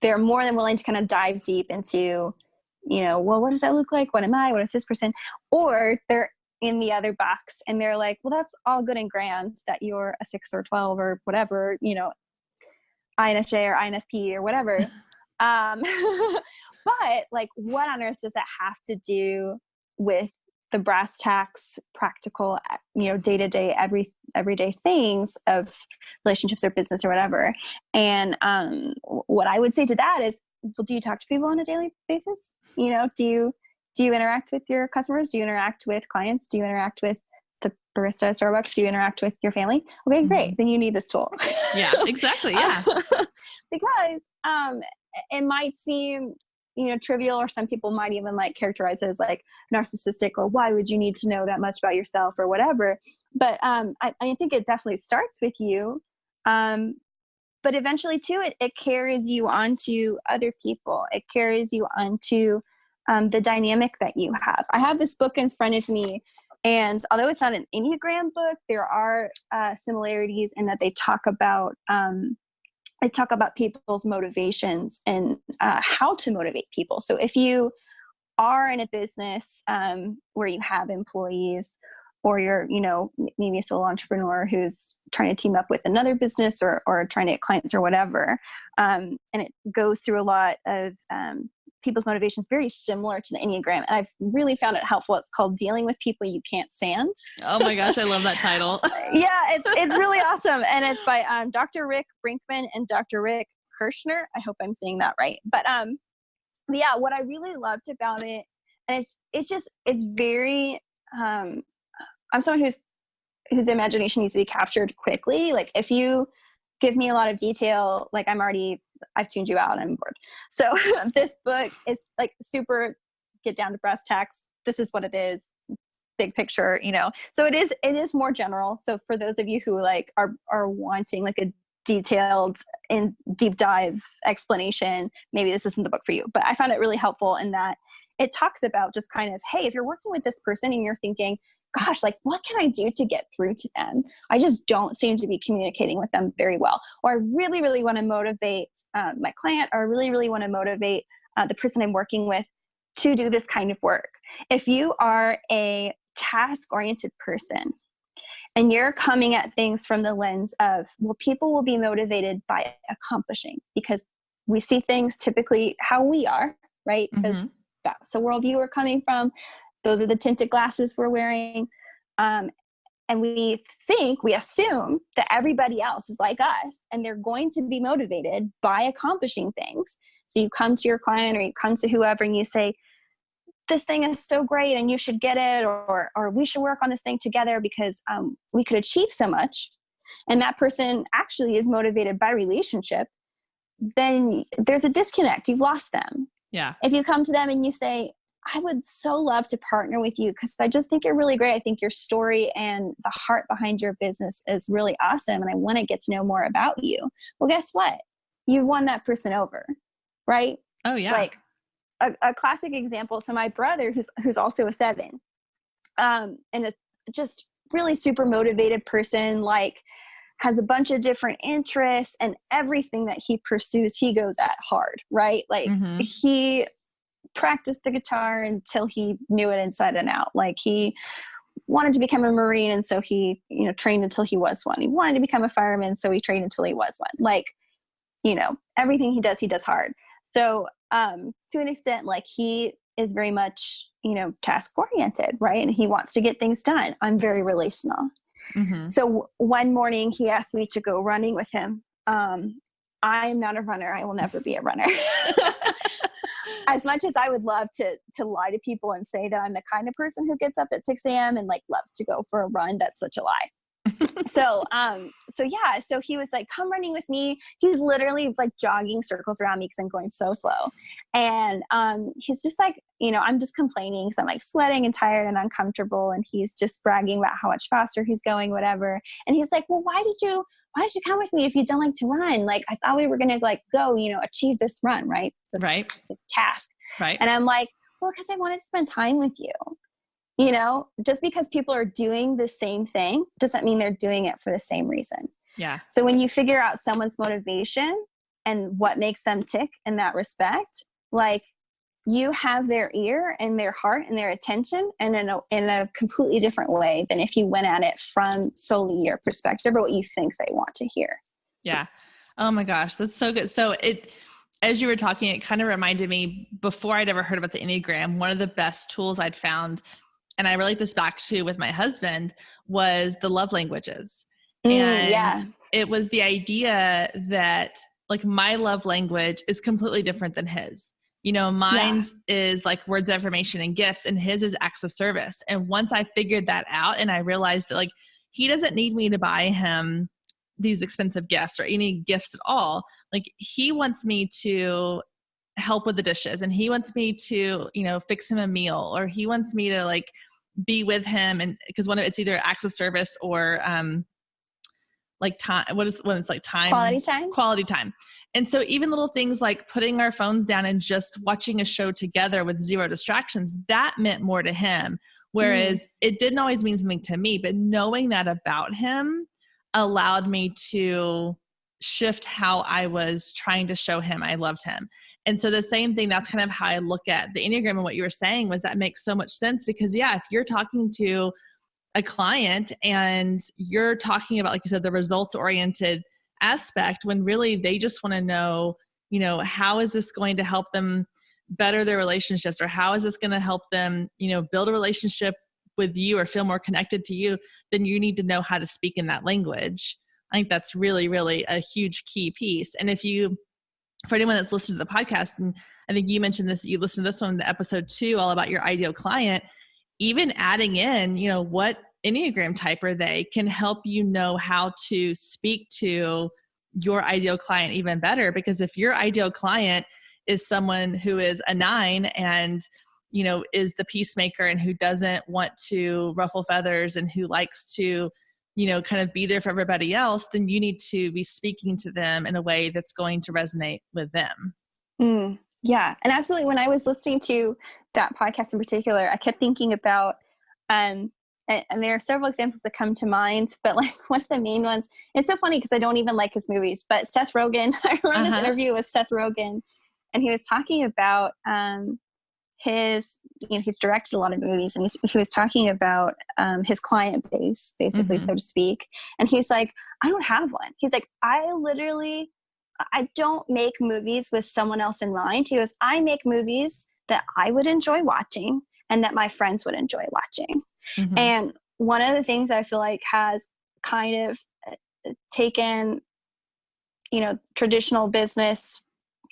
[SPEAKER 2] they're more than willing to kind of dive deep into, well, what does that look like? What am I? What is this person? Or they're in the other box and they're like, well, that's all good and grand that you're a 6 or 12 or whatever, INFJ or INFP or whatever. But like, what on earth does that have to do with the brass tacks, practical, day-to-day, everyday things of relationships or business or whatever? And what I would say to that is, well, do you talk to people on a daily basis? Do you interact with your customers? Do you interact with clients? Do you interact with the barista at Starbucks? Do you interact with your family? Okay, great. Then you need this tool.
[SPEAKER 3] Yeah, exactly. Yeah.
[SPEAKER 2] Because it might seem, trivial, or some people might even like characterize it as like narcissistic, or why would you need to know that much about yourself or whatever. But I think it definitely starts with you. But eventually too, it carries you onto other people. It carries you onto the dynamic that you have. I have this book in front of me, and although it's not an Enneagram book, there are similarities in that they talk about people's motivations and how to motivate people. So if you are in a business where you have employees, or you're, maybe a solo entrepreneur who's trying to team up with another business or trying to get clients or whatever, and it goes through a lot of people's motivations very similar to the Enneagram. And I've really found it helpful. It's called Dealing with People You Can't Stand.
[SPEAKER 3] Oh my gosh, I love that title.
[SPEAKER 2] Yeah, it's really awesome. And it's by Dr. Rick Brinkman and Dr. Rick Kirschner. I hope I'm saying that right. But yeah, what I really loved about it, and it's very, I'm someone whose imagination needs to be captured quickly. Like if you give me a lot of detail, like I've tuned you out, I'm bored. So this book is like super get down to brass tacks. This is what it is. Big picture, so it is more general. So for those of you who like are wanting like a detailed and deep dive explanation, maybe this isn't the book for you. But I found it really helpful in that it talks about just kind of, hey, if you're working with this person and you're thinking, gosh, like what can I do to get through to them? I just don't seem to be communicating with them very well. Or I really, really want to motivate my client, or I really, really want to motivate the person I'm working with to do this kind of work. If you are a task-oriented person and you're coming at things from the lens of, well, people will be motivated by accomplishing, because we see things typically how we are, right? Because that's the worldview we're coming from. Those are the tinted glasses we're wearing. And we assume that everybody else is like us, and they're going to be motivated by accomplishing things. So you come to your client or you come to whoever and you say, this thing is so great and you should get it, or we should work on this thing together because we could achieve so much. And that person actually is motivated by relationship. Then there's a disconnect. You've lost them.
[SPEAKER 3] Yeah.
[SPEAKER 2] If you come to them and you say, I would so love to partner with you because I just think you're really great. I think your story and the heart behind your business is really awesome. And I want to get to know more about you. Well, guess what? You've won that person over, right?
[SPEAKER 3] Oh yeah.
[SPEAKER 2] Like a classic example. So my brother, who's also a 7, and a just really super motivated person, like has a bunch of different interests, and everything that he pursues, he goes at hard, right? Like he practiced the guitar until he knew it inside and out. Like he wanted to become a Marine. And so he, trained until he was one. He wanted to become a fireman. So he trained until he was one. Like, everything he does hard. So, to an extent, like he is very much, task oriented, right? And he wants to get things done. I'm very relational. So one morning he asked me to go running with him. I am not a runner. I will never be a runner. As much as I would love to lie to people and say that I'm the kind of person who gets up at 6 a.m. and like loves to go for a run, that's such a lie. So he was like, come running with me. He's literally like jogging circles around me because I'm going so slow. And he's just like, I'm just complaining because I'm like sweating and tired and uncomfortable. And he's just bragging about how much faster he's going, whatever. And he's like, well, why did you come with me if you don't like to run? Like, I thought we were going to like go, achieve this run, right? This task.
[SPEAKER 3] Right.
[SPEAKER 2] And I'm like, well, because I wanted to spend time with you. Just because people are doing the same thing doesn't mean they're doing it for the same reason.
[SPEAKER 3] Yeah.
[SPEAKER 2] So when you figure out someone's motivation and what makes them tick in that respect, like you have their ear and their heart and their attention, and in a completely different way than if you went at it from solely your perspective or what you think they want to hear.
[SPEAKER 3] Yeah. Oh my gosh, that's so good. So as you were talking, it kind of reminded me, before I'd ever heard about the Enneagram, one of the best tools I'd found, and I relate this back to with my husband, was the love languages. And it was the idea that like my love language is completely different than his. Mine's is like words of affirmation and gifts, and his is acts of service. And once I figured that out and I realized that like he doesn't need me to buy him these expensive gifts or any gifts at all. Like he wants me to help with the dishes, and he wants me to, fix him a meal, or he wants me to like be with him. And because it's either acts of service or, like time, when it's like time, quality time. And so even little things like putting our phones down and just watching a show together with zero distractions, that meant more to him. Whereas it didn't always mean something to me, but knowing that about him allowed me to shift how I was trying to show him I loved him. And so the same thing, that's kind of how I look at the Enneagram. And what you were saying was that makes so much sense because if you're talking to a client and you're talking about, like you said, the results oriented aspect, when really they just want to know, how is this going to help them better their relationships, or how is this going to help them, build a relationship with you or feel more connected to you, then you need to know how to speak in that language. I think that's really, really a huge key piece. And for anyone that's listened to the podcast, and I think you mentioned this, you listened to this one, the episode 2, all about your ideal client, even adding in, what Enneagram type are they, can help you know how to speak to your ideal client even better. Because if your ideal client is someone who is a 9 and, is the peacemaker and who doesn't want to ruffle feathers and who likes to, kind of be there for everybody else, then you need to be speaking to them in a way that's going to resonate with them.
[SPEAKER 2] Yeah. And absolutely. When I was listening to that podcast in particular, I kept thinking about, and there are several examples that come to mind, but like one of the main ones, it's so funny because I don't even like his movies, but Seth Rogen, I remember this interview with Seth Rogen, and he was talking about, he's directed a lot of movies, and he was talking about his client base, basically, so to speak. And he's like, I don't have one. He's like, I don't make movies with someone else in mind. He goes, I make movies that I would enjoy watching and that my friends would enjoy watching. And one of the things I feel like has kind of taken, traditional business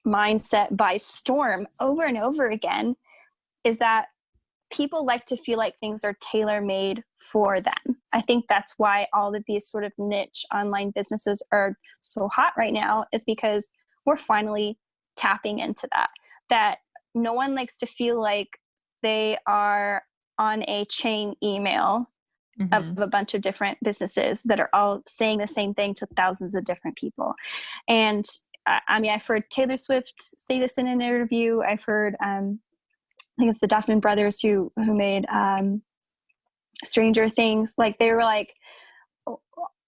[SPEAKER 2] mindset by storm over and over again is that people like to feel like things are tailor-made for them. I think that's why all of these sort of niche online businesses are so hot right now, is because we're finally tapping into that no one likes to feel like they are on a chain email of a bunch of different businesses that are all saying the same thing to thousands of different people. And I mean, I've heard Taylor Swift say this in an interview. I've heard, I think it's the Duffman brothers who made Stranger Things. Like, they were like,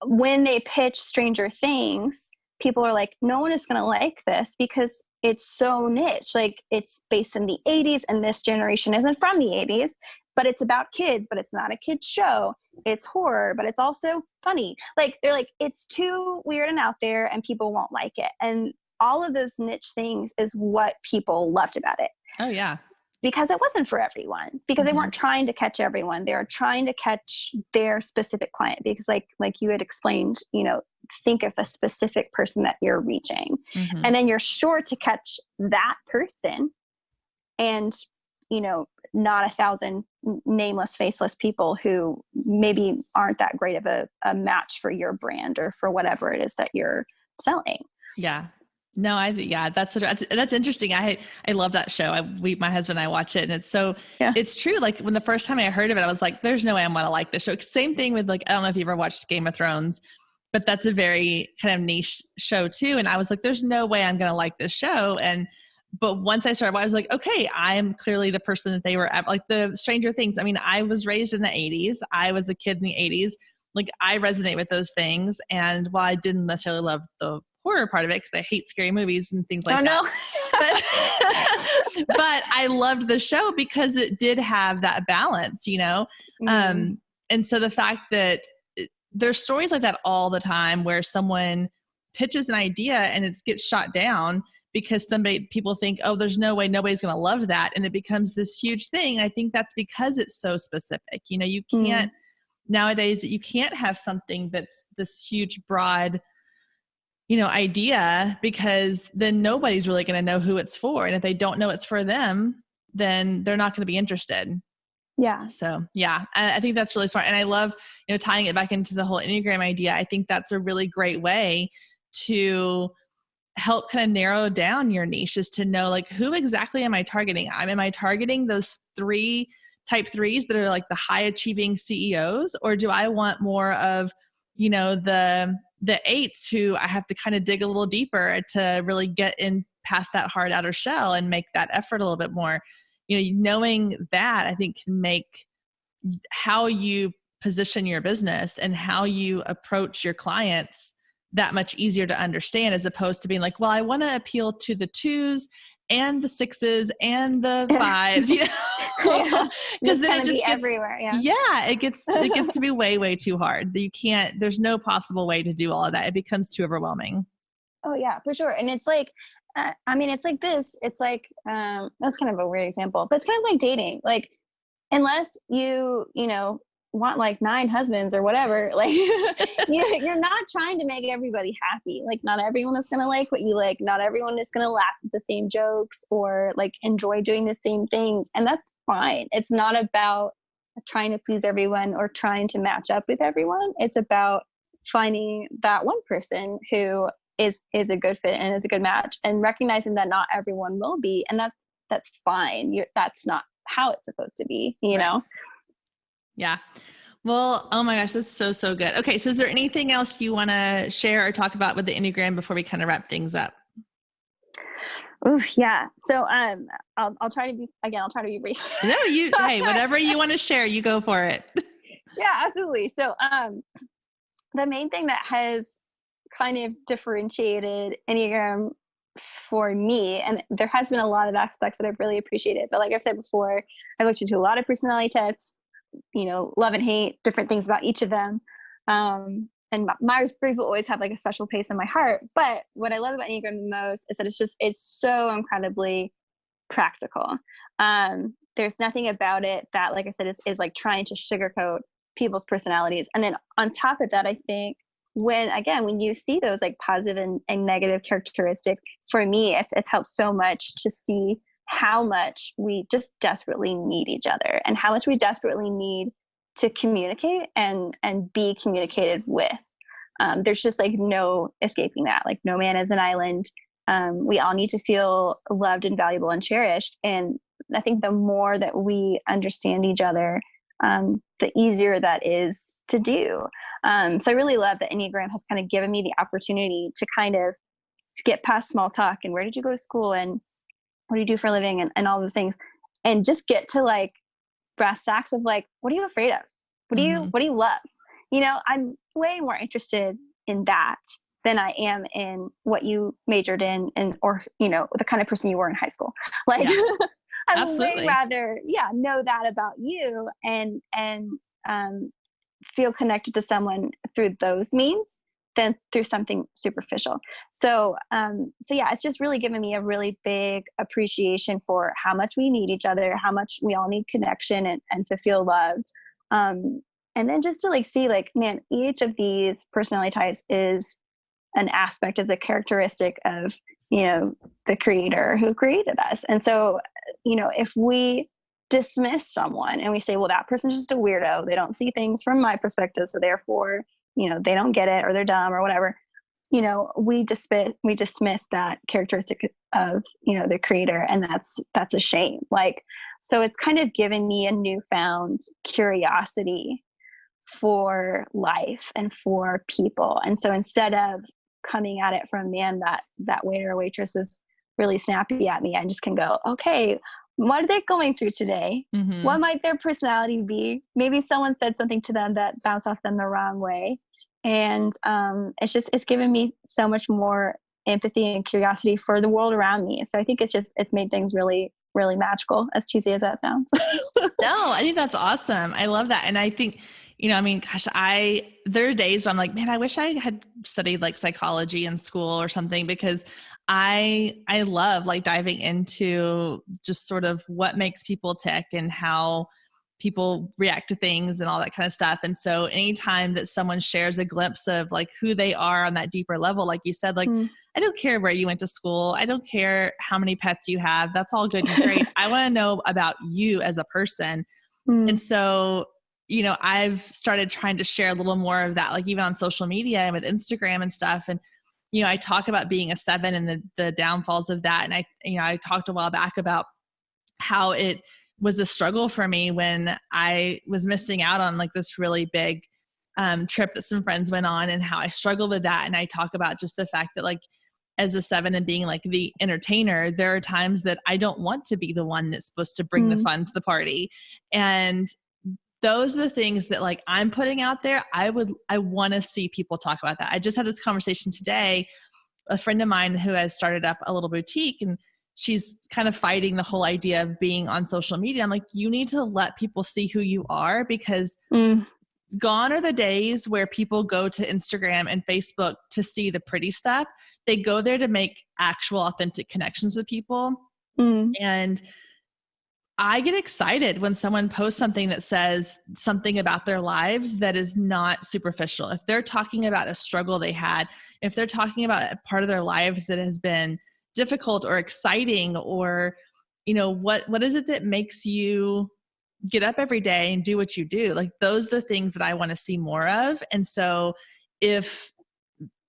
[SPEAKER 2] when they pitch Stranger Things, people are like, no one is going to like this because it's so niche. Like, it's based in the 80s and this generation isn't from the 80s, but it's about kids, but it's not a kid's show. It's horror, but it's also funny. Like, they're like, it's too weird and out there and people won't like it. And all of those niche things is what people loved about it.
[SPEAKER 3] Oh yeah.
[SPEAKER 2] Because it wasn't for everyone, because they weren't trying to catch everyone. They were trying to catch their specific client, because like you had explained, you know, think of a specific person that you're reaching, and then you're sure to catch that person, and, you know, not 1,000 nameless, faceless people who maybe aren't that great of a match for your brand or for whatever it is that you're selling.
[SPEAKER 3] Yeah. No, that's interesting. I love that show. My husband and I watch it, and it's true. Like, when the first time I heard of it, I was like, there's no way I'm going to like this show. Same thing with, like, I don't know if you ever watched Game of Thrones, but that's a very kind of niche show too. And I was like, there's no way I'm going to like this show. But once I started, I was like, okay, I'm clearly the person that they were at. Like the Stranger Things. I mean, I was raised in the 80s. I was a kid in the 80s. Like, I resonate with those things. And while I didn't necessarily love the horror part of it, because I hate scary movies and things like that. But I loved the show because it did have that balance, you know? And so the fact that there's stories like that all the time, where someone pitches an idea and it gets shot down because people think, oh, there's no way, nobody's going to love that. And it becomes this huge thing. I think that's because it's so specific. You know, you can't, nowadays, you can't have something that's this huge, broad, you know, idea, because then nobody's really going to know who it's for. And if they don't know it's for them, then they're not going to be interested.
[SPEAKER 2] Yeah.
[SPEAKER 3] So yeah, I think that's really smart. And I love, you know, tying it back into the whole Enneagram idea. I think that's a really great way to help kind of narrow down your niche, is to know, like, who exactly am I targeting? Am I targeting those type threes that are like the high achieving CEOs? Or do I want more of, you know, the 8s who I have to kind of dig a little deeper to really get in past that hard outer shell and make that effort a little bit more? You know, knowing that, I think, can make how you position your business and how you approach your clients that much easier to understand, as opposed to being like, well, I want to appeal to the 2s and the 6s and the 5s, you know, because then it just gets
[SPEAKER 2] everywhere.
[SPEAKER 3] It gets to be way, way too hard. There's no possible way to do all of that. It becomes too overwhelming.
[SPEAKER 2] Oh yeah, for sure. And it's like, I mean, it's like this, it's like, that's kind of a weird example, but it's kind of like dating. Like, unless you know, want like 9 husbands or whatever, like, you're not trying to make everybody happy. Like, not everyone is going to like what you like. Not everyone is going to laugh at the same jokes or like enjoy doing the same things. And that's fine. It's not about trying to please everyone or trying to match up with everyone. It's about finding that one person who is a good fit and is a good match, and recognizing that not everyone will be. And that's fine. That's not how it's supposed to be, you know?
[SPEAKER 3] Yeah. Well, oh my gosh, that's so, so good. Okay. So is there anything else you want to share or talk about with the Enneagram before we kind of wrap things up?
[SPEAKER 2] Oof, yeah. So, I'll try to be brief.
[SPEAKER 3] No, hey, whatever you want to share, you go for it.
[SPEAKER 2] Yeah, absolutely. So, the main thing that has kind of differentiated Enneagram for me, and there has been a lot of aspects that I've really appreciated, but like I've said before, I looked into a lot of personality tests, you know, love and hate, different things about each of them. And Myers-Briggs will always have like a special place in my heart. But what I love about Enneagram the most is that it's so incredibly practical. There's nothing about it that, like I said, is like trying to sugarcoat people's personalities. And then on top of that, I think when you see those like positive and negative characteristics, for me, it's helped so much to see how much we just desperately need each other, and how much we desperately need to communicate and be communicated with. There's just like no escaping that. Like, no man is an island. We all need to feel loved and valuable and cherished. And I think the more that we understand each other, the easier that is to do. So I really love that Enneagram has kind of given me the opportunity to kind of skip past small talk and where did you go to school and what do you do for a living and all those things, and just get to like brass tacks of like, what are you afraid of? What do you love? You know, I'm way more interested in that than I am in what you majored in and, or, you know, the kind of person you were in high school. Like, I would way rather, know that about you and feel connected to someone through those means than through something superficial. So it's just really given me a really big appreciation for how much we need each other, how much we all need connection and to feel loved. And then just to like see like, man, each of these personality types is an aspect, is a characteristic of, you know, the creator who created us. And so, you know, if we dismiss someone and we say, well, that person's just a weirdo, they don't see things from my perspective, so therefore, you know, they don't get it or they're dumb or whatever, you know, we dismiss that characteristic of, you know, the creator. And that's a shame. Like, so it's kind of given me a newfound curiosity for life and for people. And so instead of coming at it from, man, that waiter or waitress is really snappy at me, I just can go, okay, what are they going through today? Mm-hmm. What might their personality be? Maybe someone said something to them that bounced off them the wrong way. And it's given me so much more empathy and curiosity for the world around me. So I think it's made things really, really magical, as cheesy as that sounds.
[SPEAKER 3] No, I think that's awesome. I love that. And I think, you know, I mean, gosh, there are days where I'm like, man, I wish I had studied like psychology in school or something, because I love like diving into just sort of what makes people tick and how people react to things and all that kind of stuff. And so anytime that someone shares a glimpse of like who they are on that deeper level, like you said, like, I don't care where you went to school. I don't care how many pets you have. That's all good and great. I want to know about you as a person. And so, you know, I've started trying to share a little more of that, like even on social media and with Instagram and stuff. And, you know, I talk about being a 7 and the downfalls of that. And I talked a while back about how it was a struggle for me when I was missing out on like this really big trip that some friends went on, and how I struggled with that. And I talk about just the fact that like as a 7 and being like the entertainer, there are times that I don't want to be the one that's supposed to bring the fun to the party. And those are the things that like I'm putting out there. I want to see people talk about that. I just had this conversation today, a friend of mine who has started up a little boutique, and she's kind of fighting the whole idea of being on social media. I'm like, you need to let people see who you are, because gone are the days where people go to Instagram and Facebook to see the pretty stuff. They go there to make actual authentic connections with people. And I get excited when someone posts something that says something about their lives that is not superficial. If they're talking about a struggle they had, if they're talking about a part of their lives that has been difficult or exciting, or, you know, what is it that makes you get up every day and do what you do? Like, those are the things that I want to see more of. And so if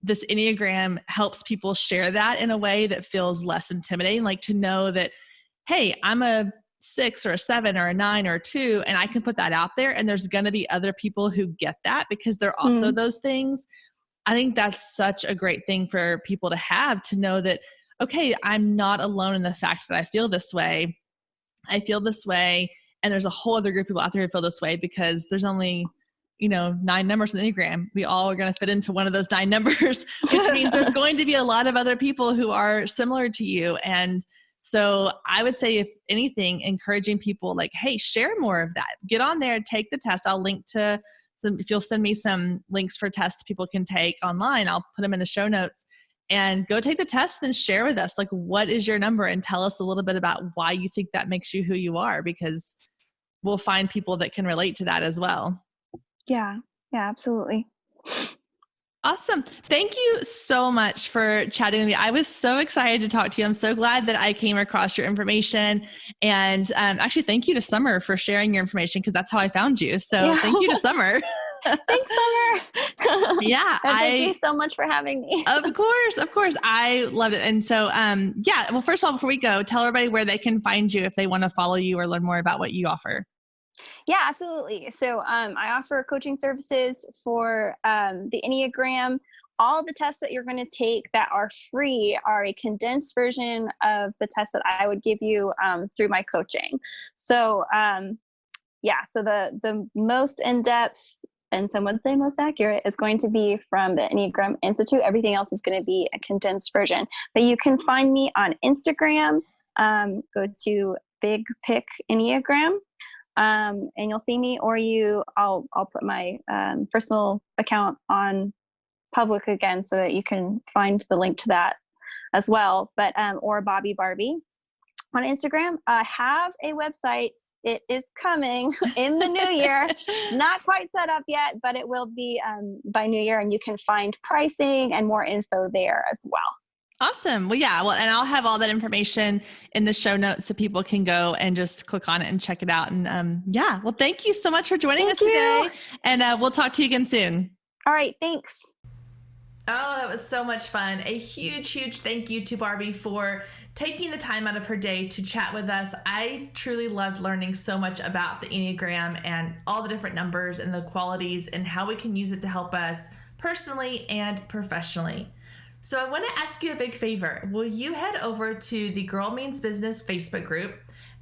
[SPEAKER 3] this Enneagram helps people share that in a way that feels less intimidating, like to know that, hey, I'm a 6 or a 7 or a 9 or a 2, and I can put that out there, and there's going to be other people who get that because they're also those things. I think that's such a great thing for people to have, to know that, okay, I'm not alone in the fact that I feel this way. I feel this way. And there's a whole other group of people out there who feel this way, because there's only, 9 numbers in the Enneagram. We all are going to fit into one of those 9 numbers, which means there's going to be a lot of other people who are similar to you. And so I would say, if anything, encouraging people like, hey, share more of that. Get on there, take the test. I'll link to some, if you'll send me some links for tests people can take online, I'll put them in the show notes. And go take the test and share with us, like, what is your number, and tell us a little bit about why you think that makes you who you are, because we'll find people that can relate to that as well.
[SPEAKER 2] Yeah, absolutely.
[SPEAKER 3] Awesome. Thank you so much for chatting with me. I was so excited to talk to you. I'm so glad that I came across your information. And actually, thank you to Summer for sharing your information, because that's how I found you. So Thank you to Summer.
[SPEAKER 2] Thanks, Summer.
[SPEAKER 3] Yeah.
[SPEAKER 2] And thank you so much for having me.
[SPEAKER 3] Of course. I loved it. And so, well, first of all, before we go, tell everybody where they can find you if they want to follow you or learn more about what you offer.
[SPEAKER 2] Yeah, absolutely. So I offer coaching services for the Enneagram. All the tests that you're going to take that are free are a condensed version of the tests that I would give you through my coaching. So so the most in-depth, and some would say most accurate, is going to be from the Enneagram Institute. Everything else is going to be a condensed version. But you can find me on Instagram. Go to bigpicenneagram. And you'll see me, or I'll put my personal account on public again so that you can find the link to that as well. But or Barbie on Instagram. I have a website. It is coming in the new year. Not quite set up yet, but it will be by New Year, and you can find pricing and more info there as well.
[SPEAKER 3] Awesome. Well, yeah. Well, and I'll have all that information in the show notes so people can go and just click on it and check it out. And well, thank you so much for joining us today. And we'll talk to you again soon.
[SPEAKER 2] All right. Thanks.
[SPEAKER 1] Oh, that was so much fun. A huge thank you to Barbie for taking the time out of her day to chat with us. I truly loved learning so much about the Enneagram and all the different numbers and the qualities and how we can use it to help us personally and professionally. So I want to ask you a big favor. Will you head over to the Girl Means Business Facebook group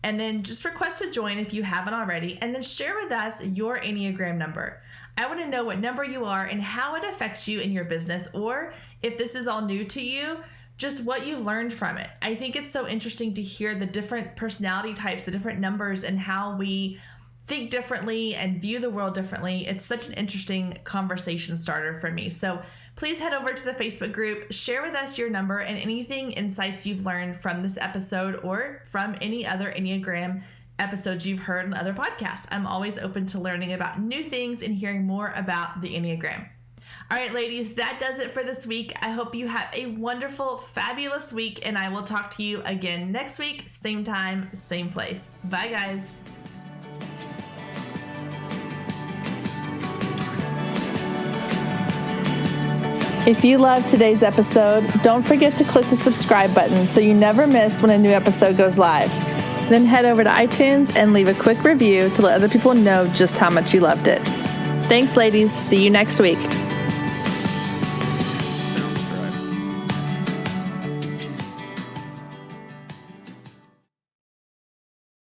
[SPEAKER 1] and then just request to join if you haven't already, and then share with us your Enneagram number. I want to know what number you are and how it affects you in your business, or if this is all new to you, just what you've learned from it. I think it's so interesting to hear the different personality types, the different numbers, and how we think differently and view the world differently. It's such an interesting conversation starter for me. So please head over to the Facebook group, share with us your number and anything insights you've learned from this episode or from any other Enneagram episodes you've heard on other podcasts. I'm always open to learning about new things and hearing more about the Enneagram. All right, ladies, that does it for this week. I hope you have a wonderful, fabulous week, and I will talk to you again next week, same time, same place. Bye, guys. If you loved today's episode, don't forget to click the subscribe button so you never miss when a new episode goes live. Then head over to iTunes and leave a quick review to let other people know just how much you loved it. Thanks, ladies. See you next week.